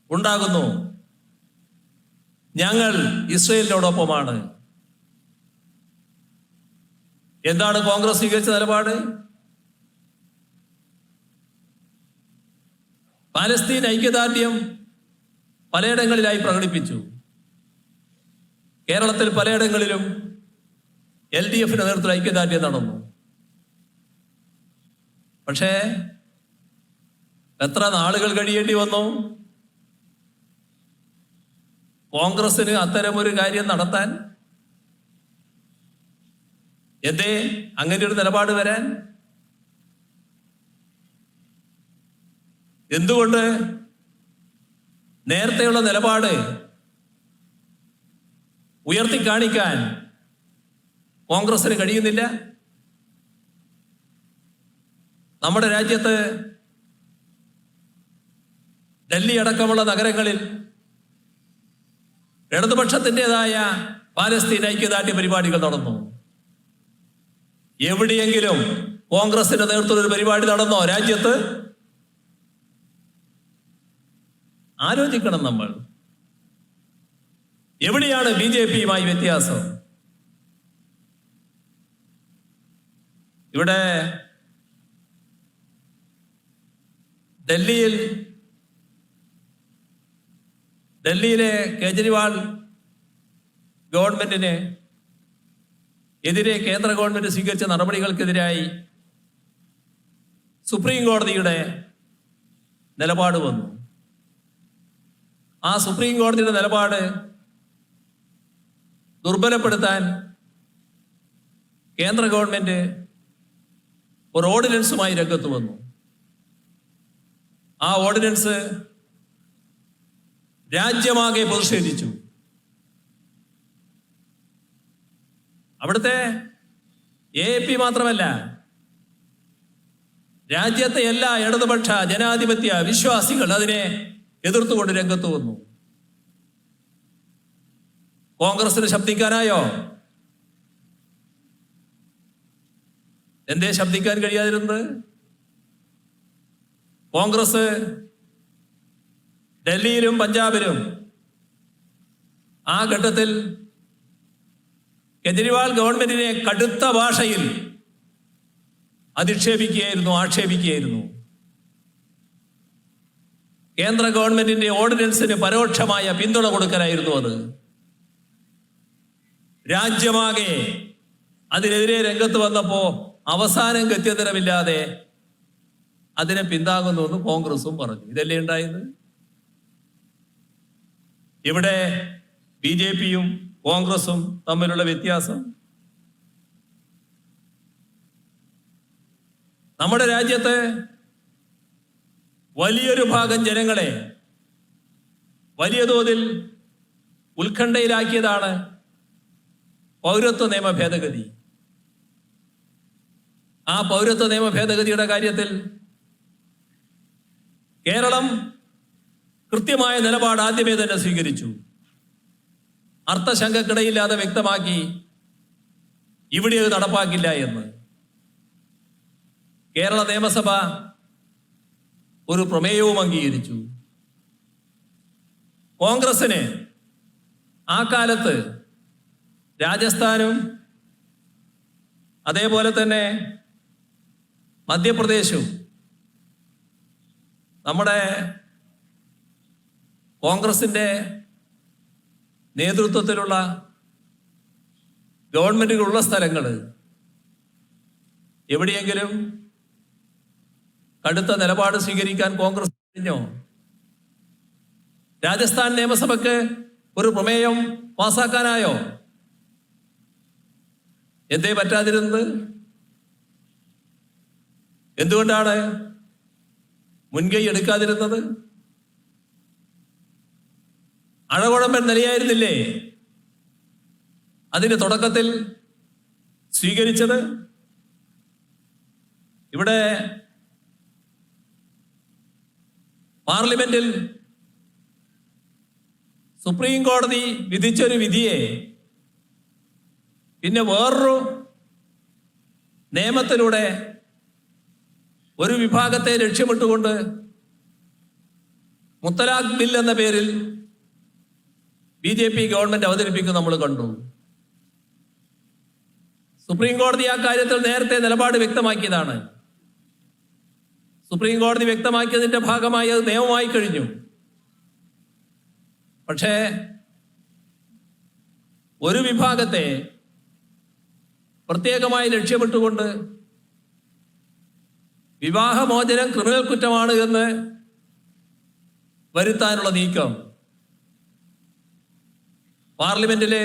Speaker 1: ഉണ്ടാകുന്നു. ഞങ്ങൾ ഇസ്രയേലിനോടൊപ്പമാണ്. എന്താണ് കോൺഗ്രസ് സ്വീകരിച്ച നിലപാട്? പാലസ്തീൻ ഐക്യദാർഢ്യം പലയിടങ്ങളിലായി പ്രകടിപ്പിച്ചു. കേരളത്തിൽ പലയിടങ്ങളിലും LDFന്റെ നേതൃത്വത്തിൽ ഐക്യദാർഢ്യം നടന്നു. പക്ഷേ എത്ര നാളുകൾ കഴിയേണ്ടി വന്നു കോൺഗ്രസിന് അത്തരമൊരു കാര്യം നടത്താൻ? എന്തേ അങ്ങനെ ഒരു നിലപാട് വരാൻ? എന്തുകൊണ്ട് നേരത്തെയുള്ള നിലപാട് ഉയർത്തി കാണിക്കാൻ കോൺഗ്രസിന് കഴിയുന്നില്ല? നമ്മുടെ രാജ്യത്ത് ഡൽഹി അടക്കമുള്ള നഗരങ്ങളിൽ ഇടതുപക്ഷത്തിൻ്റെതായ പാലസ്തീൻ ഐക്യദാർഢ്യ പരിപാടികൾ നടന്നു. എവിടെയെങ്കിലും കോൺഗ്രസിന്റെ നേതൃത്വത്തിൽ ഒരു പരിപാടി നടന്നോ രാജ്യത്ത്? ആലോചിക്കണം നമ്മൾ. എവിടെയാണ് BJPയുമായി വ്യത്യാസം? ഇവിടെ ഡൽഹിയിലെ കേജ്രിവാൾ ഗവൺമെന്റിന് എതിരെ കേന്ദ്ര ഗവൺമെന്റ് സ്വീകരിച്ച നടപടികൾക്കെതിരായി സുപ്രീം കോടതിയുടെ നിലപാട് വന്നു. ആ സുപ്രീം കോടതിയുടെ നിലപാട് ദുർബലപ്പെടുത്താൻ കേന്ദ്ര ഗവൺമെന്റ് ഒരു ഓർഡിനൻസുമായി രംഗത്ത് വന്നു. ആ ഓർഡിനൻസ് രാജ്യമാകെ പ്രതിഷേധിച്ചു. അവിടുത്തെ AAP മാത്രമല്ല, രാജ്യത്തെ എല്ലാ ഇടതുപക്ഷ ജനാധിപത്യ വിശ്വാസികൾ അതിനെ എതിർത്തുകൊണ്ട് രംഗത്ത് വന്നു. കോൺഗ്രസിന് ശബ്ദിക്കാനായോ? എന്തേ ശബ്ദിക്കാൻ കഴിയാതിരുന്നത്? കോൺഗ്രസ് ഡൽഹിയിലും പഞ്ചാബിലും ആ ഘട്ടത്തിൽ കേജ്രിവാൾ ഗവൺമെന്റിനെ കടുത്ത ഭാഷയിൽ ആക്ഷേപിക്കുകയായിരുന്നു. കേന്ദ്ര ഗവൺമെന്റിന്റെ ഓർഡിനൻസിന് പരോക്ഷമായ പിന്തുണ കൊടുക്കലായിരുന്നു അത്. രാജ്യമാകെ അതിനെതിരെ രംഗത്ത് വന്നപ്പോ അവസാനം ഗത്യന്തരമില്ലാതെ അതിനെ പിന്താങ്ങുന്നുവെന്ന് കോൺഗ്രസും പറഞ്ഞു. ഇതല്ലേ ഉണ്ടായത്? ഇവിടെ BJPയും കോൺഗ്രസും തമ്മിലുള്ള വ്യത്യാസം. നമ്മുടെ രാജ്യത്ത് വലിയൊരു ഭാഗം ജനങ്ങളെ വലിയ തോതിൽ ഉത്കണ്ഠയിലാക്കിയതാണ് പൗരത്വ നിയമ ഭേദഗതി. ആ പൗരത്വ നിയമ ഭേദഗതിയുടെ കാര്യത്തിൽ കേരളം കൃത്യമായ നിലപാട് ആദ്യമേ തന്നെ സ്വീകരിച്ചു. അർത്ഥശങ്കക്കിടയില്ലാതെ വ്യക്തമാക്കി ഇവിടെ അത് നടപ്പാക്കില്ല എന്ന്. കേരള നിയമസഭ ഒരു പ്രമേയവും അംഗീകരിച്ചു. കോൺഗ്രസിന് ആ കാലത്ത് രാജസ്ഥാനും അതേപോലെ തന്നെ മധ്യപ്രദേശും നമ്മുടെ കോൺഗ്രസിൻ്റെ നേതൃത്വത്തിലുള്ള ഗവൺമെന്റുകളുള്ള സ്ഥലങ്ങൾ എവിടെയെങ്കിലും കടുത്ത നിലപാട് സ്വീകരിക്കാൻ കോൺഗ്രസ് കഴിഞ്ഞോ? രാജസ്ഥാൻ നിയമസഭയ്ക്ക് ഒരു പ്രമേയം പാസാക്കാനായോ? എന്തേ പറ്റാതിരുന്നത്? എന്തുകൊണ്ടാണ് മുൻകൈ എടുക്കാതിരുന്നത്? അഴകുഴമ്പൻ നിലയായിരുന്നില്ലേ അതിന് തുടക്കത്തിൽ സ്വീകരിച്ചത്? ഇവിടെ പാർലമെന്റിൽ സുപ്രീം കോടതി വിധിച്ചൊരു വിധിയെ പിന്നെ വേറൊരു നിയമത്തിലൂടെ ഒരു വിഭാഗത്തെ ലക്ഷ്യമിട്ടുകൊണ്ട് മുത്തലാഖ് ബിൽ എന്ന പേരിൽ BJP ഗവൺമെന്റ് അവതരിപ്പിക്കും നമ്മൾ കണ്ടു. സുപ്രീം കോടതി ആ കാര്യത്തിൽ നേരത്തെ നിലപാട് വ്യക്തമാക്കിയതാണ്. സുപ്രീം കോടതി വ്യക്തമാക്കിയതിന്റെ ഭാഗമായി അത് നിയമമായി കഴിഞ്ഞു. പക്ഷേ ഒരു വിഭാഗത്തെ പ്രത്യേകമായി ലക്ഷ്യമിട്ടുകൊണ്ട് വിവാഹമോചനം ക്രിമിനൽ കുറ്റമാണ് എന്ന് വരുത്താനുള്ള നീക്കം പാർലമെന്റിലെ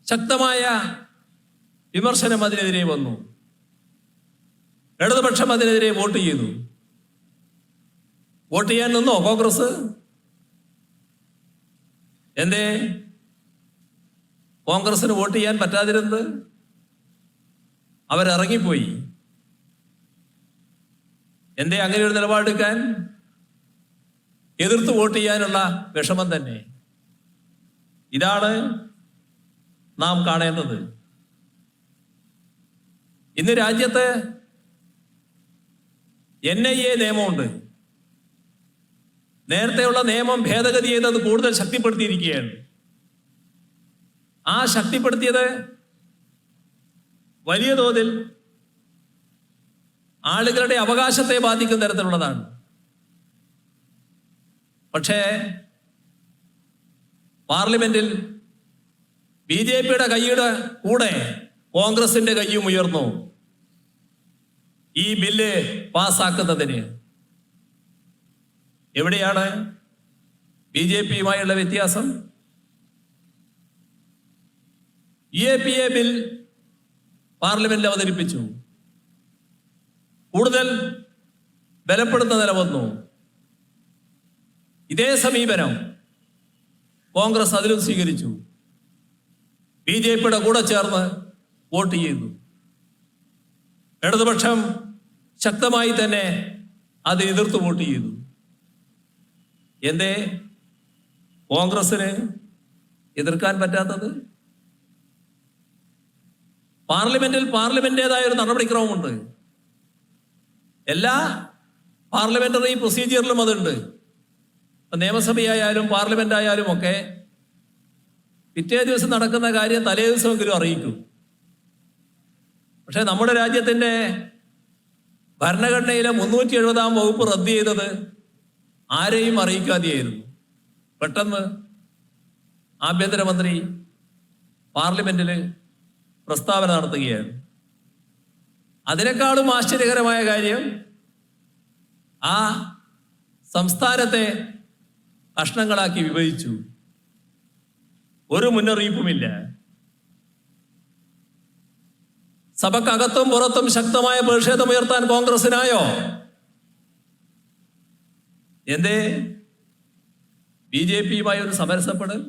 Speaker 1: ശക്തമായ വിമർശനം അതിനെതിരെ വന്നു. ഇടതുപക്ഷം അതിനെതിരെ വോട്ട് ചെയ്തു. വോട്ട് ചെയ്യാൻ നിന്നോ കോൺഗ്രസ്? എന്തേ കോൺഗ്രസിന് വോട്ട് ചെയ്യാൻ പറ്റാതിരുന്നത്? അവരിറങ്ങിപ്പോയി. എന്തേ അങ്ങനെ ഒരു നിലപാടെടുക്കാൻ? എതിർത്ത് വോട്ട് ചെയ്യാനുള്ള വിഷമം തന്നെ. ഇതാണ് നാം കാണേണ്ടത്. ഇന്ന് രാജ്യത്ത് NIA നിയമമുണ്ട്. നേരത്തെയുള്ള നിയമം ഭേദഗതി ചെയ്തത് കൂടുതൽ ശക്തിപ്പെടുത്തിയിരിക്കുകയാണ്. ആ ശക്തിപ്പെടുത്തിയത് വലിയ തോതിൽ ആളുകളുടെ അവകാശത്തെ ബാധിക്കുന്ന തരത്തിലുള്ളതാണ്. പക്ഷേ പാർലമെന്റിൽ BJPയുടെ കൈയുടെ കൂടെ കോൺഗ്രസിന്റെ കൈയും ഉയർന്നു ഈ ബില്ല് പാസ്സാക്കുന്നതിന്. എവിടെയാണ് BJPയുമായുള്ള വ്യത്യാസം? UAPA ബിൽ പാർലമെന്റിൽ അവതരിപ്പിച്ചു. കൂടുതൽ ബലപ്പെടുന്ന നില വന്നു. ഇതേ സമീപനം കോൺഗ്രസ് അതിലും സ്വീകരിച്ചു. BJPയുടെ കൂടെ ചേർന്ന് വോട്ട് ചെയ്തു. ഇടതുപക്ഷം ശക്തമായി തന്നെ അത് എതിർത്ത് വോട്ട് ചെയ്തു. എന്തേ കോൺഗ്രസിന് എതിർക്കാൻ പറ്റാത്തത്? പാർലമെന്റിൽ പാർലമെന്റേതായ ഒരു നടപടിക്രമമുണ്ട്. എല്ലാ പാർലമെന്ററി പ്രൊസീജിയറിലും അതുണ്ട്. നിയമസഭയായാലും പാർലമെന്റ് ആയാലും ഒക്കെ പിറ്റേ ദിവസം നടക്കുന്ന കാര്യം തലേ ദിവസമെങ്കിലും അറിയിക്കും. പക്ഷെ നമ്മുടെ രാജ്യത്തിന്റെ ഭരണഘടനയിലെ 370-ാം വകുപ്പ് റദ്ദ് ചെയ്തത് ആരെയും അറിയിക്കാതെയായിരുന്നു. പെട്ടെന്ന് ആഭ്യന്തരമന്ത്രി പാർലമെന്റിൽ പ്രസ്താവന നടത്തുകയാണ്. അതിനേക്കാളും ആശ്ചര്യകരമായ കാര്യം, ആ സംസ്ഥാനത്തെ കഷ്ണങ്ങളാക്കി വിഭജിച്ചു. ഒരു മുന്നറിയിപ്പുമില്ല. സഭക്കകത്തും പുറത്തും ശക്തമായ പ്രതിഷേധമുയർത്താൻ കോൺഗ്രസിനായോ? എന്തേ BJPയുമായി ഒരു സമരസപ്പെടൽ?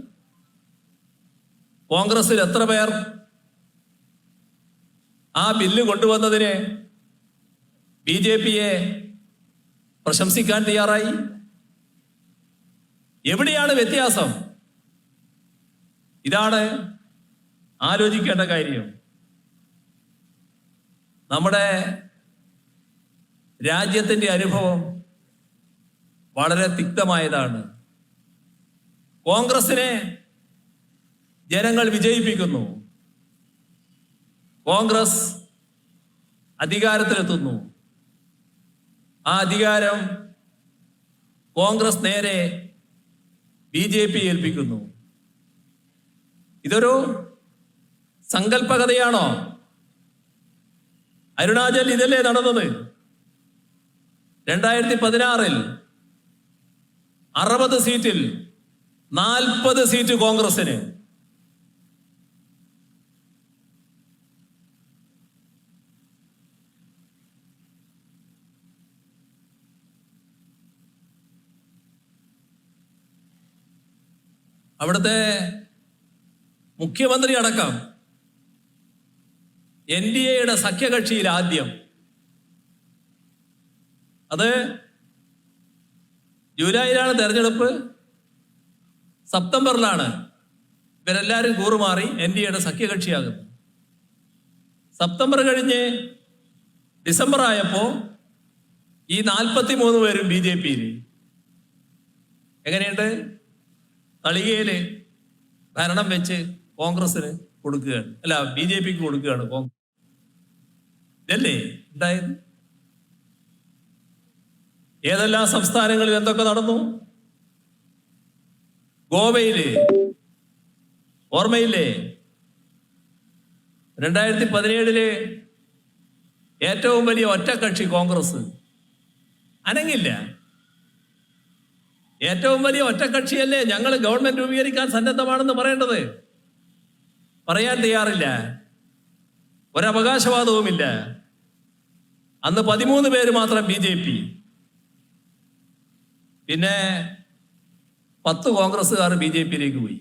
Speaker 1: കോൺഗ്രസിൽ എത്ര പേർ ആ ബില്ല് കൊണ്ടുവന്നതിന് BJPയെ പ്രശംസിക്കാൻ തയ്യാറായി? എവിടെയാണ് വ്യത്യാസം? ഇതാണ് ആലോചിക്കേണ്ട കാര്യം. നമ്മുടെ രാജ്യത്തിൻ്റെ അനുഭവം വളരെ തിക്തമായതാണ്. കോൺഗ്രസിനെ ജനങ്ങൾ വിജയിപ്പിക്കുന്നു. കോൺഗ്രസ് അധികാരത്തിലെത്തുന്നു. ആ അധികാരം കോൺഗ്രസ് നേരെ BJP ഏൽപ്പിക്കുന്നു. ഇതൊരു സങ്കല്പകഥയാണോ? അരുണാചൽ ഇതല്ലേ നടന്നത്? 2016 60 സീറ്റിൽ 40 സീറ്റ് കോൺഗ്രസിന്. അവിടുത്തെ മുഖ്യമന്ത്രി അടക്കം NDAയുടെ സഖ്യകക്ഷിയിൽ ആദ്യം. അത് ജൂലൈയിലാണ് തെരഞ്ഞെടുപ്പ്, സെപ്റ്റംബറിലാണ് ഇവരെല്ലാവരും കൂറുമാറി NDAയുടെ സഖ്യകക്ഷിയാകുന്നത്. സെപ്റ്റംബർ കഴിഞ്ഞ് ഡിസംബർ ആയപ്പോ ഈ 43 പേരും BJPയിൽ. എങ്ങനെയുണ്ട്? തളികയില് ഭരണം വെച്ച് കോൺഗ്രസിന് കൊടുക്കുകയാണ്, അല്ല BJPക്ക് കൊടുക്കുകയാണ്. ഇതല്ലേ ഉണ്ടായത്? ഏതെല്ലാം സംസ്ഥാനങ്ങളിൽ എന്തൊക്കെ നടന്നു? ഗോവയില് ഓർമ്മയില്ലേ? 2017 ഏറ്റവും വലിയ ഒറ്റക്കക്ഷി കോൺഗ്രസ് അനങ്ങില്ല. ഏറ്റവും വലിയ ഒറ്റക്കക്ഷിയല്ലേ ഞങ്ങൾ ഗവൺമെന്റ് രൂപീകരിക്കാൻ സന്നദ്ധമാണെന്ന് പറയേണ്ടത്? പറയാൻ തയ്യാറില്ല, ഒരവകാശവാദവുമില്ല. അന്ന് 13 പേര് മാത്രം BJP, പിന്നെ 10 കോൺഗ്രസ്സുകാർ BJPയിലേക്ക് പോയി.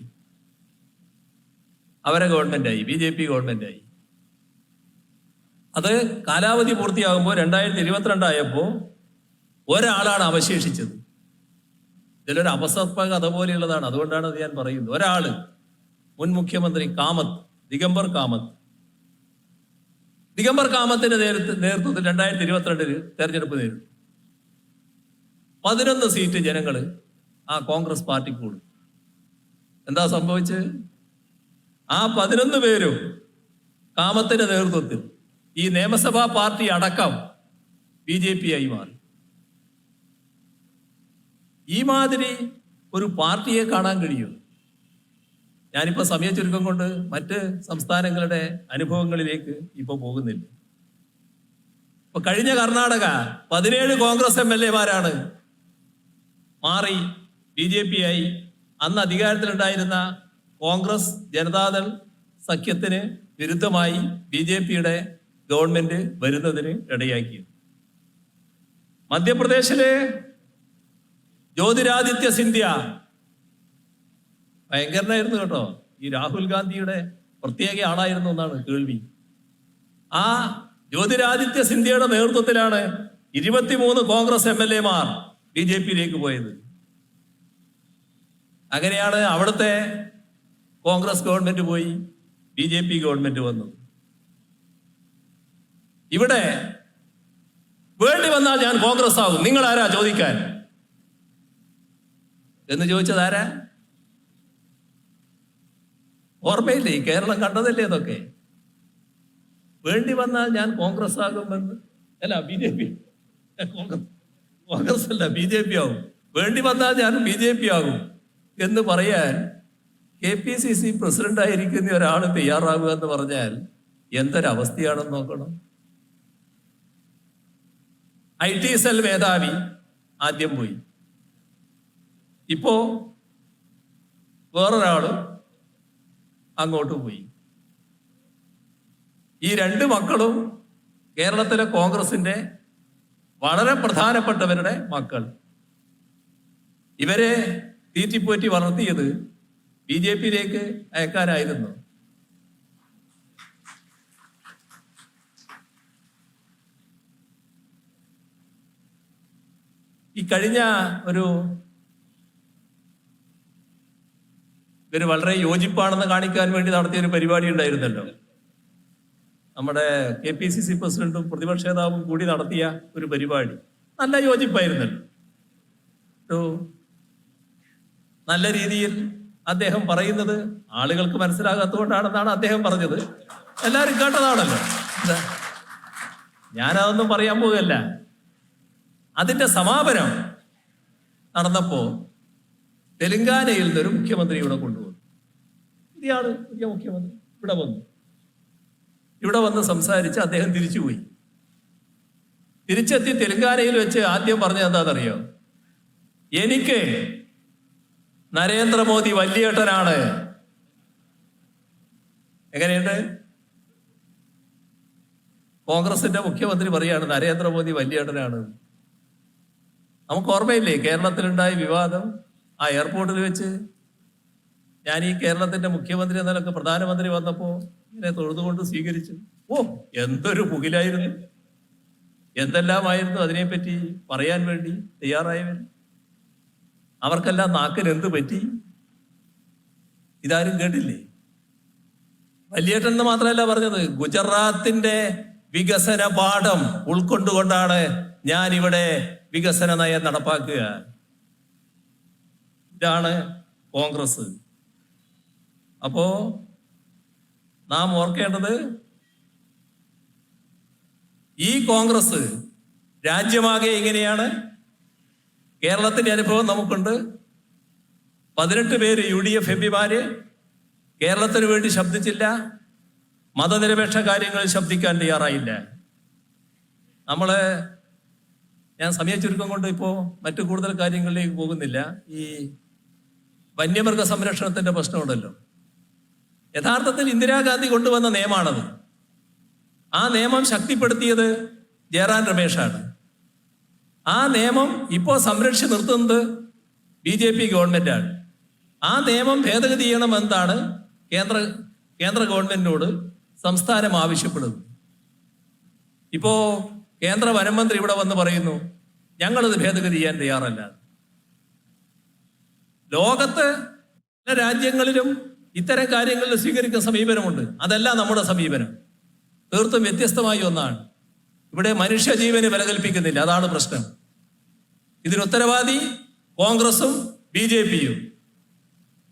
Speaker 1: അവരെ ഗവൺമെന്റായി, BJP ഗവൺമെന്റായി. അത് കാലാവധി പൂർത്തിയാകുമ്പോൾ 2022 ആയപ്പോ ഒരാളാണ് അവശേഷിച്ചത്. ഇതിലൊരു അപസർപ്പ കഥ പോലെയുള്ളതാണ്. അതുകൊണ്ടാണ് അത് ഞാൻ പറയുന്നത്. ഒരാള്, മുൻ മുഖ്യമന്ത്രി കാമത്ത്, ദിഗംബർ കാമത്തിന്റെ നേതൃത്വത്തിൽ 2022 തെരഞ്ഞെടുപ്പ് നേരിട്ടു. 11 സീറ്റ് ജനങ്ങള് ആ കോൺഗ്രസ് പാർട്ടിക്ക് കൊടുത്തു. എന്താ സംഭവിച്ചത്? ആ 11 പേരും കാമത്തിന്റെ നേതൃത്വത്തിൽ ഈ നിയമസഭാ പാർട്ടി അടക്കം BJP ആയി മാറി. ഈ മാതിരി ഒരു പാർട്ടിയെ കാണാൻ കഴിയും? ഞാനിപ്പോ സമയ ചുരുക്കം കൊണ്ട് മറ്റ് സംസ്ഥാനങ്ങളുടെ അനുഭവങ്ങളിലേക്ക് ഇപ്പൊ പോകുന്നില്ല. ഇപ്പൊ കഴിഞ്ഞ കർണാടക 17 കോൺഗ്രസ് MLA-മാരാണ് മാറി BJP ആയി. അന്ന് അധികാരത്തിലുണ്ടായിരുന്ന കോൺഗ്രസ് ജനതാദൾ സഖ്യത്തിന് വിരുദ്ധമായി BJPയുടെ ഗവൺമെന്റ് വരുന്നതിന് ഇടയാക്കി. മധ്യപ്രദേശിലെ ജ്യോതിരാദിത്യ സിന്ധ്യ ഭയങ്കരനായിരുന്നു കേട്ടോ. ഈ രാഹുൽ ഗാന്ധിയുടെ പ്രത്യേക ആളായിരുന്നു എന്നാണ് കേൾവി. ആ ജ്യോതിരാദിത്യ സിന്ധ്യയുടെ നേതൃത്വത്തിലാണ് 23 കോൺഗ്രസ് MLA-മാർ BJPയിലേക്ക് പോയത്. അങ്ങനെയാണ് അവിടുത്തെ കോൺഗ്രസ് ഗവൺമെന്റ് പോയി BJP ഗവൺമെന്റ് വന്നത്. ഇവിടെ വേണ്ടി വന്നാൽ ഞാൻ കോൺഗ്രസ് ആകും, നിങ്ങൾ ആരാ ചോദിക്കാൻ എന്ന് ചോദിച്ചത് ആരാ? ഓർമ്മയില്ലേ? കേരളം കണ്ടതല്ലേ അതൊക്കെ? വേണ്ടി വന്നാൽ ഞാൻ കോൺഗ്രസ് ആകുമെന്ന്, അല്ല BJP, കോൺഗ്രസ് അല്ല BJP ആകും, വേണ്ടി വന്നാൽ ഞാൻ BJP ആകും എന്ന് പറയാൻ KPCC പ്രസിഡന്റ് ആയിരിക്കുന്ന ഒരാൾ തയ്യാറാകുക എന്ന് പറഞ്ഞാൽ എന്തൊരവസ്ഥയാണെന്ന് നോക്കണം. IT സെൽ മേധാവി ആദ്യം പോയി, ഇപ്പോ വേറൊരാള് അങ്ങോട്ട് പോയി. ഈ 2 മക്കളും കേരളത്തിലെ കോൺഗ്രസിന്റെ വളരെ പ്രധാനപ്പെട്ടവരുടെ മക്കൾ. ഇവരെ തീറ്റിപ്പോറ്റി വളർത്തിയത് BJPയിലേക്ക് അയക്കാനായിരുന്നു. ഈ കഴിഞ്ഞ ഇവര് വളരെ യോജിപ്പാണെന്ന് കാണിക്കാൻ വേണ്ടി നടത്തിയ ഒരു പരിപാടി ഉണ്ടായിരുന്നല്ലോ. നമ്മുടെ KPCC പ്രസിഡന്റും പ്രതിപക്ഷ നേതാവും കൂടി നടത്തിയ ഒരു പരിപാടി നല്ല യോജിപ്പായിരുന്നല്ലോ. ഒരു നല്ല രീതിയിൽ അദ്ദേഹം പറയുന്നത് ആളുകൾക്ക് മനസ്സിലാകാത്തതുകൊണ്ടാണെന്നാണ് അദ്ദേഹം പറഞ്ഞത്. എല്ലാവരും കേട്ടതാണല്ലോ. ഞാനതൊന്നും പറയാൻ പോകുകയല്ല. അതിന്റെ സമാപനം നടന്നപ്പോ തെലങ്കാനയിൽ നിന്നൊരു മുഖ്യമന്ത്രി ഇവിടെ കൊണ്ടുവന്നു. ഇയാള് പുതിയ മുഖ്യമന്ത്രി ഇവിടെ വന്ന് സംസാരിച്ച് അദ്ദേഹം തിരിച്ചുപോയി. തിരിച്ചെത്തി തെലങ്കാനയിൽ വെച്ച് ആദ്യം പറഞ്ഞത് എന്താണെന്നറിയോ? എനിക്ക് നരേന്ദ്രമോദി വലിയേട്ടനാണ്. എങ്ങനെയുണ്ട്? കോൺഗ്രസിന്റെ മുഖ്യമന്ത്രി പറയാണ് നരേന്ദ്രമോദി വലിയേട്ടനാണ്. നമുക്ക് ഓർമ്മയില്ലേ കേരളത്തിലുണ്ടായ വിവാദം? ആ എയർപോർട്ടിൽ വെച്ച് ഞാൻ ഈ കേരളത്തിന്റെ മുഖ്യമന്ത്രി എന്നൊക്കെ പ്രധാനമന്ത്രി വന്നപ്പോ ഇങ്ങനെ തൊഴുതുകൊണ്ട് സ്വീകരിച്ചു. ഓ, എന്തൊരു പുകിലായിരുന്നു, എന്തെല്ലാമായിരുന്നു അതിനെപ്പറ്റി പറയാൻ വേണ്ടി തയ്യാറായവർ. അവർക്കെല്ലാം നാക്കിന് എന്ത് പറ്റി? ഇതാരും കേട്ടില്ലേ? വലിയേട്ടൻ എന്ന് മാത്രമല്ല പറഞ്ഞത്, ഗുജറാത്തിന്റെ വികസന പാഠം ഉൾക്കൊണ്ടുകൊണ്ടാണ് ഞാൻ ഇവിടെ വികസന നയം നടപ്പാക്കുക. ഇതാണ് കോൺഗ്രസ്. അപ്പോ നാം ഓർക്കേണ്ടത്, ഈ കോൺഗ്രസ് രാജ്യമാകെ ഇങ്ങനെയാണ്. കേരളത്തിന്റെ അനുഭവം നമുക്കുണ്ട്. 18 പേര് UDF എംപിമാര് കേരളത്തിന് വേണ്ടി ശബ്ദിച്ചില്ല. മതനിരപേക്ഷ കാര്യങ്ങളിൽ ശബ്ദിക്കാൻ തയ്യാറായില്ല. ഞാൻ സമയ ചുരുക്കം കൊണ്ട് ഇപ്പോൾ മറ്റു കൂടുതൽ കാര്യങ്ങളിലേക്ക് പോകുന്നില്ല. ഈ വന്യമൃഗ സംരക്ഷണത്തിന്റെ പ്രശ്നമുണ്ടല്ലോ. യഥാർത്ഥത്തിൽ ഇന്ദിരാഗാന്ധി കൊണ്ടുവന്ന നിയമമാണത്. ആ നിയമം ശക്തിപ്പെടുത്തിയത് ജയറാം രമേശാണ്. ആ നിയമം ഇപ്പോൾ സംരക്ഷിച്ച് നിർത്തുന്നത് BJP ഗവൺമെന്റാണ്. ആ നിയമം ഭേദഗതി ചെയ്യണമെന്നാണ് കേന്ദ്ര ഗവൺമെന്റിനോട് സംസ്ഥാനം ആവശ്യപ്പെടുന്നത്. ഇപ്പോ കേന്ദ്ര വനമന്ത്രി ഇവിടെ വന്ന് പറയുന്നു ഞങ്ങളത് ഭേദഗതി ചെയ്യാൻ തയ്യാറല്ല. ലോകത്ത് പല രാജ്യങ്ങളിലും ഇത്തരം കാര്യങ്ങളിൽ സ്വീകരിക്കുന്ന സമീപനമുണ്ട്. അതല്ല നമ്മുടെ സമീപനം. തീർത്തും വ്യത്യസ്തമായ ഒന്നാണ്. ഇവിടെ മനുഷ്യജീവന് വില കൽപ്പിക്കുന്നില്ല. അതാണ് പ്രശ്നം. ഇതിന് ഉത്തരവാദി കോൺഗ്രസും BJPയും.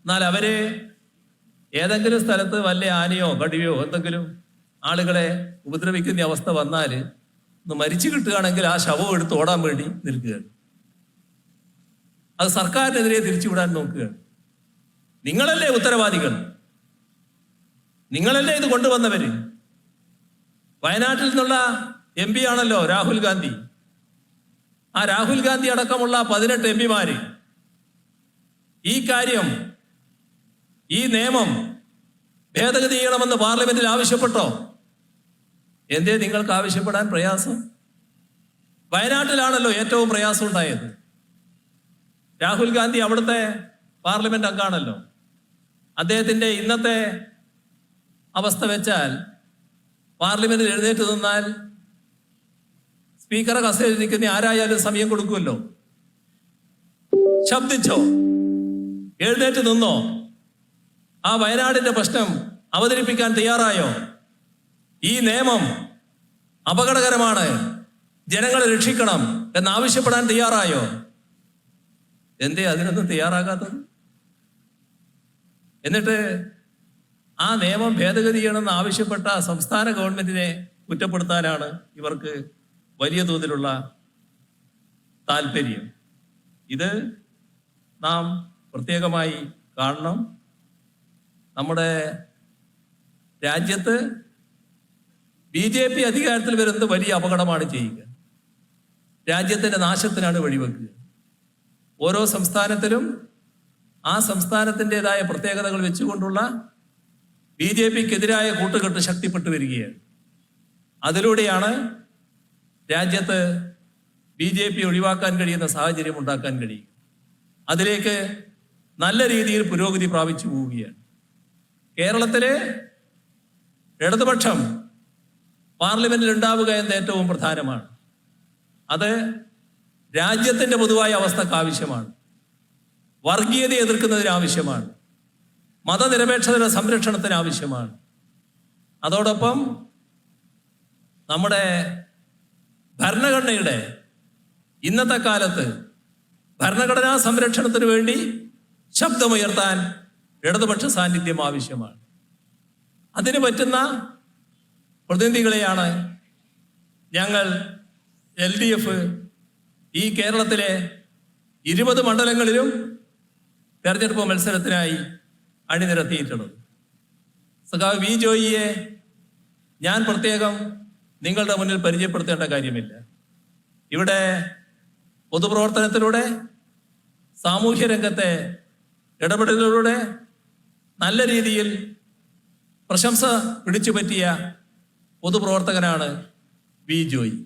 Speaker 1: എന്നാൽ അവര് ഏതെങ്കിലും സ്ഥലത്ത് വല്ല ആനയോ കടുവയോ എന്തെങ്കിലും ആളുകളെ ഉപദ്രവിക്കുന്ന അവസ്ഥ വന്നാൽ ഒന്ന് മരിച്ചു കിട്ടുകയാണെങ്കിൽ ആ ശവം എടുത്ത് ഓടാൻ വേണ്ടി നിൽക്കുകയാണ്. അത് സർക്കാരിനെതിരെ തിരിച്ചുവിടാൻ നോക്കുകയാണ്. നിങ്ങളല്ലേ ഉത്തരവാദികൾ? നിങ്ങളല്ലേ ഇത് കൊണ്ടുവന്നവര്? വയനാട്ടിൽ നിന്നുള്ള MP ആണല്ലോ രാഹുൽ ഗാന്ധി. ആ രാഹുൽ ഗാന്ധി അടക്കമുള്ള 18 എംപിമാര് ഈ കാര്യം, ഈ നിയമം ഭേദഗതി ചെയ്യണമെന്ന് പാർലമെന്റിൽ ആവശ്യപ്പെട്ടോ? എന്തേ നിങ്ങൾക്ക് ആവശ്യപ്പെടാൻ പ്രയാസം? വയനാട്ടിലാണല്ലോ ഏറ്റവും പ്രയാസം ഉണ്ടായത്. രാഹുൽ ഗാന്ധി അവിടുത്തെ പാർലമെന്റ് അംഗമാണല്ലോ. അദ്ദേഹത്തിന്റെ ഇന്നത്തെ അവസ്ഥ വെച്ചാൽ പാർലമെന്റിൽ എഴുന്നേറ്റ് നിന്നാൽ സ്പീക്കറെ കസേരയിൽ നിൽക്കുന്ന ആരായാലും സമയം കൊടുക്കുമല്ലോ. ശബ്ദിച്ചോ? എഴുന്നേറ്റ് നിന്നോ? ആ വയനാടിന്റെ പ്രശ്നം അവതരിപ്പിക്കാൻ തയ്യാറായോ? ഈ നിയമം അപകടകരമാണ്, ജനങ്ങളെ രക്ഷിക്കണം എന്നാവശ്യപ്പെടാൻ തയ്യാറായോ? എന്തേ അതിനൊന്നും തയ്യാറാകാത്തത്? എന്നിട്ട് ആ നിയമം ഭേദഗതി ചെയ്യണമെന്ന് ആവശ്യപ്പെട്ട സംസ്ഥാന ഗവൺമെന്റിനെ കുറ്റപ്പെടുത്താനാണ് ഇവർക്ക് വലിയ തോതിലുള്ള താല്പര്യം. ഇത് നാം പ്രത്യേകമായി കാണണം. നമ്മുടെ രാജ്യത്ത് BJP അധികാരത്തിൽ വരുന്നത് വലിയ അപകടമാണ് ചെയ്യുക. രാജ്യത്തിന്റെ നാശത്തിനാണ് വഴിവെക്കുക. ഓരോ സംസ്ഥാനത്തിലും ആ സംസ്ഥാനത്തിൻ്റെതായ പ്രത്യേകതകൾ വെച്ചുകൊണ്ടുള്ള BJPക്കെതിരായ കൂട്ടുകെട്ട് ശക്തിപ്പെട്ടു വരികയാണ്. അതിലൂടെയാണ് രാജ്യത്ത് BJP ഒഴിവാക്കാൻ കഴിയുന്ന സാഹചര്യം ഉണ്ടാക്കാൻ കഴിയും. അതിലേക്ക് നല്ല രീതിയിൽ പുരോഗതി പ്രാപിച്ചു പോവുകയാണ്. കേരളത്തിലെ ഇടതുപക്ഷം പാർലമെന്റിൽ ഉണ്ടാവുക എന്ന ഏറ്റവും പ്രധാനമാണ്. അത് രാജ്യത്തിന്റെ പൊതുവായ അവസ്ഥക്ക് ആവശ്യമാണ്. വർഗീയതയെ എതിർക്കുന്നതിന് ആവശ്യമാണ്. മതനിരപേക്ഷതയുടെ സംരക്ഷണത്തിന് ആവശ്യമാണ്. അതോടൊപ്പം നമ്മുടെ ഭരണഘടനയുടെ ഇന്നത്തെ കാലത്ത് ഭരണഘടനാ സംരക്ഷണത്തിന് വേണ്ടി ശബ്ദമുയർത്താൻ ഇടതുപക്ഷ സാന്നിധ്യം ആവശ്യമാണ്. അതിന് പറ്റുന്ന പ്രതിനിധികളെയാണ് ഞങ്ങൾ LDF ഈ കേരളത്തിലെ 20 മണ്ഡലങ്ങളിലും തെരഞ്ഞെടുപ്പ് മത്സരത്തിനായി അണിനിരത്തിയിട്ടുള്ളത്. സഖാവ് വി ജോയിയെ ഞാൻ പ്രത്യേകം നിങ്ങളുടെ മുന്നിൽ പരിചയപ്പെടുത്തേണ്ട കാര്യമില്ല. ഇവിടെ പൊതുപ്രവർത്തനത്തിലൂടെ, സാമൂഹ്യ രംഗത്തെ ഇടപെടലിലൂടെ നല്ല രീതിയിൽ പ്രശംസ പിടിച്ചു പറ്റിയ പൊതുപ്രവർത്തകനാണ് വി ജോയി.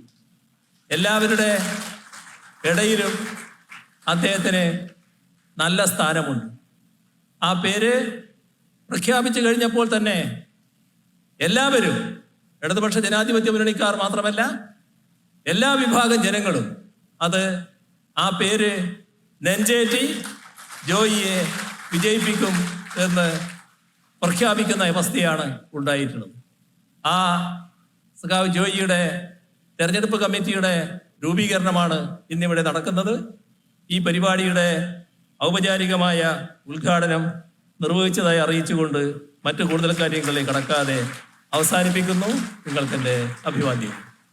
Speaker 1: എല്ലാവരുടെ ഇടയിലും അദ്ദേഹത്തിന് നല്ല സ്ഥാനമുണ്ട്. ആ പേര് പ്രഖ്യാപിച്ചു കഴിഞ്ഞപ്പോൾ തന്നെ എല്ലാവരും, ഇടതുപക്ഷ ജനാധിപത്യ മുന്നണിക്കാർ മാത്രമല്ല, എല്ലാ വിഭാഗം ജനങ്ങളും ആ പേര് നെഞ്ചേറ്റി ജോയിയെ വിജയിപ്പിക്കും എന്ന് പ്രഖ്യാപിക്കുന്ന അവസ്ഥയാണ് ഉണ്ടായിട്ടുള്ളത്. ആ സഖാവ് ജോയിയുടെ തെരഞ്ഞെടുപ്പ് കമ്മിറ്റിയുടെ രൂപീകരണമാണ് ഇന്നിവിടെ നടക്കുന്നത്. ഈ പരിപാടിയുടെ ഔപചാരികമായ ഉദ്ഘാടനം നിർവഹിച്ചതായി അറിയിച്ചുകൊണ്ട് മറ്റു കൂടുതൽ കാര്യങ്ങളിലേക്ക് കടക്കാതെ അവസാനിപ്പിക്കുന്നു. നിങ്ങൾക്കെൻ്റെ അഭിവാദ്യം.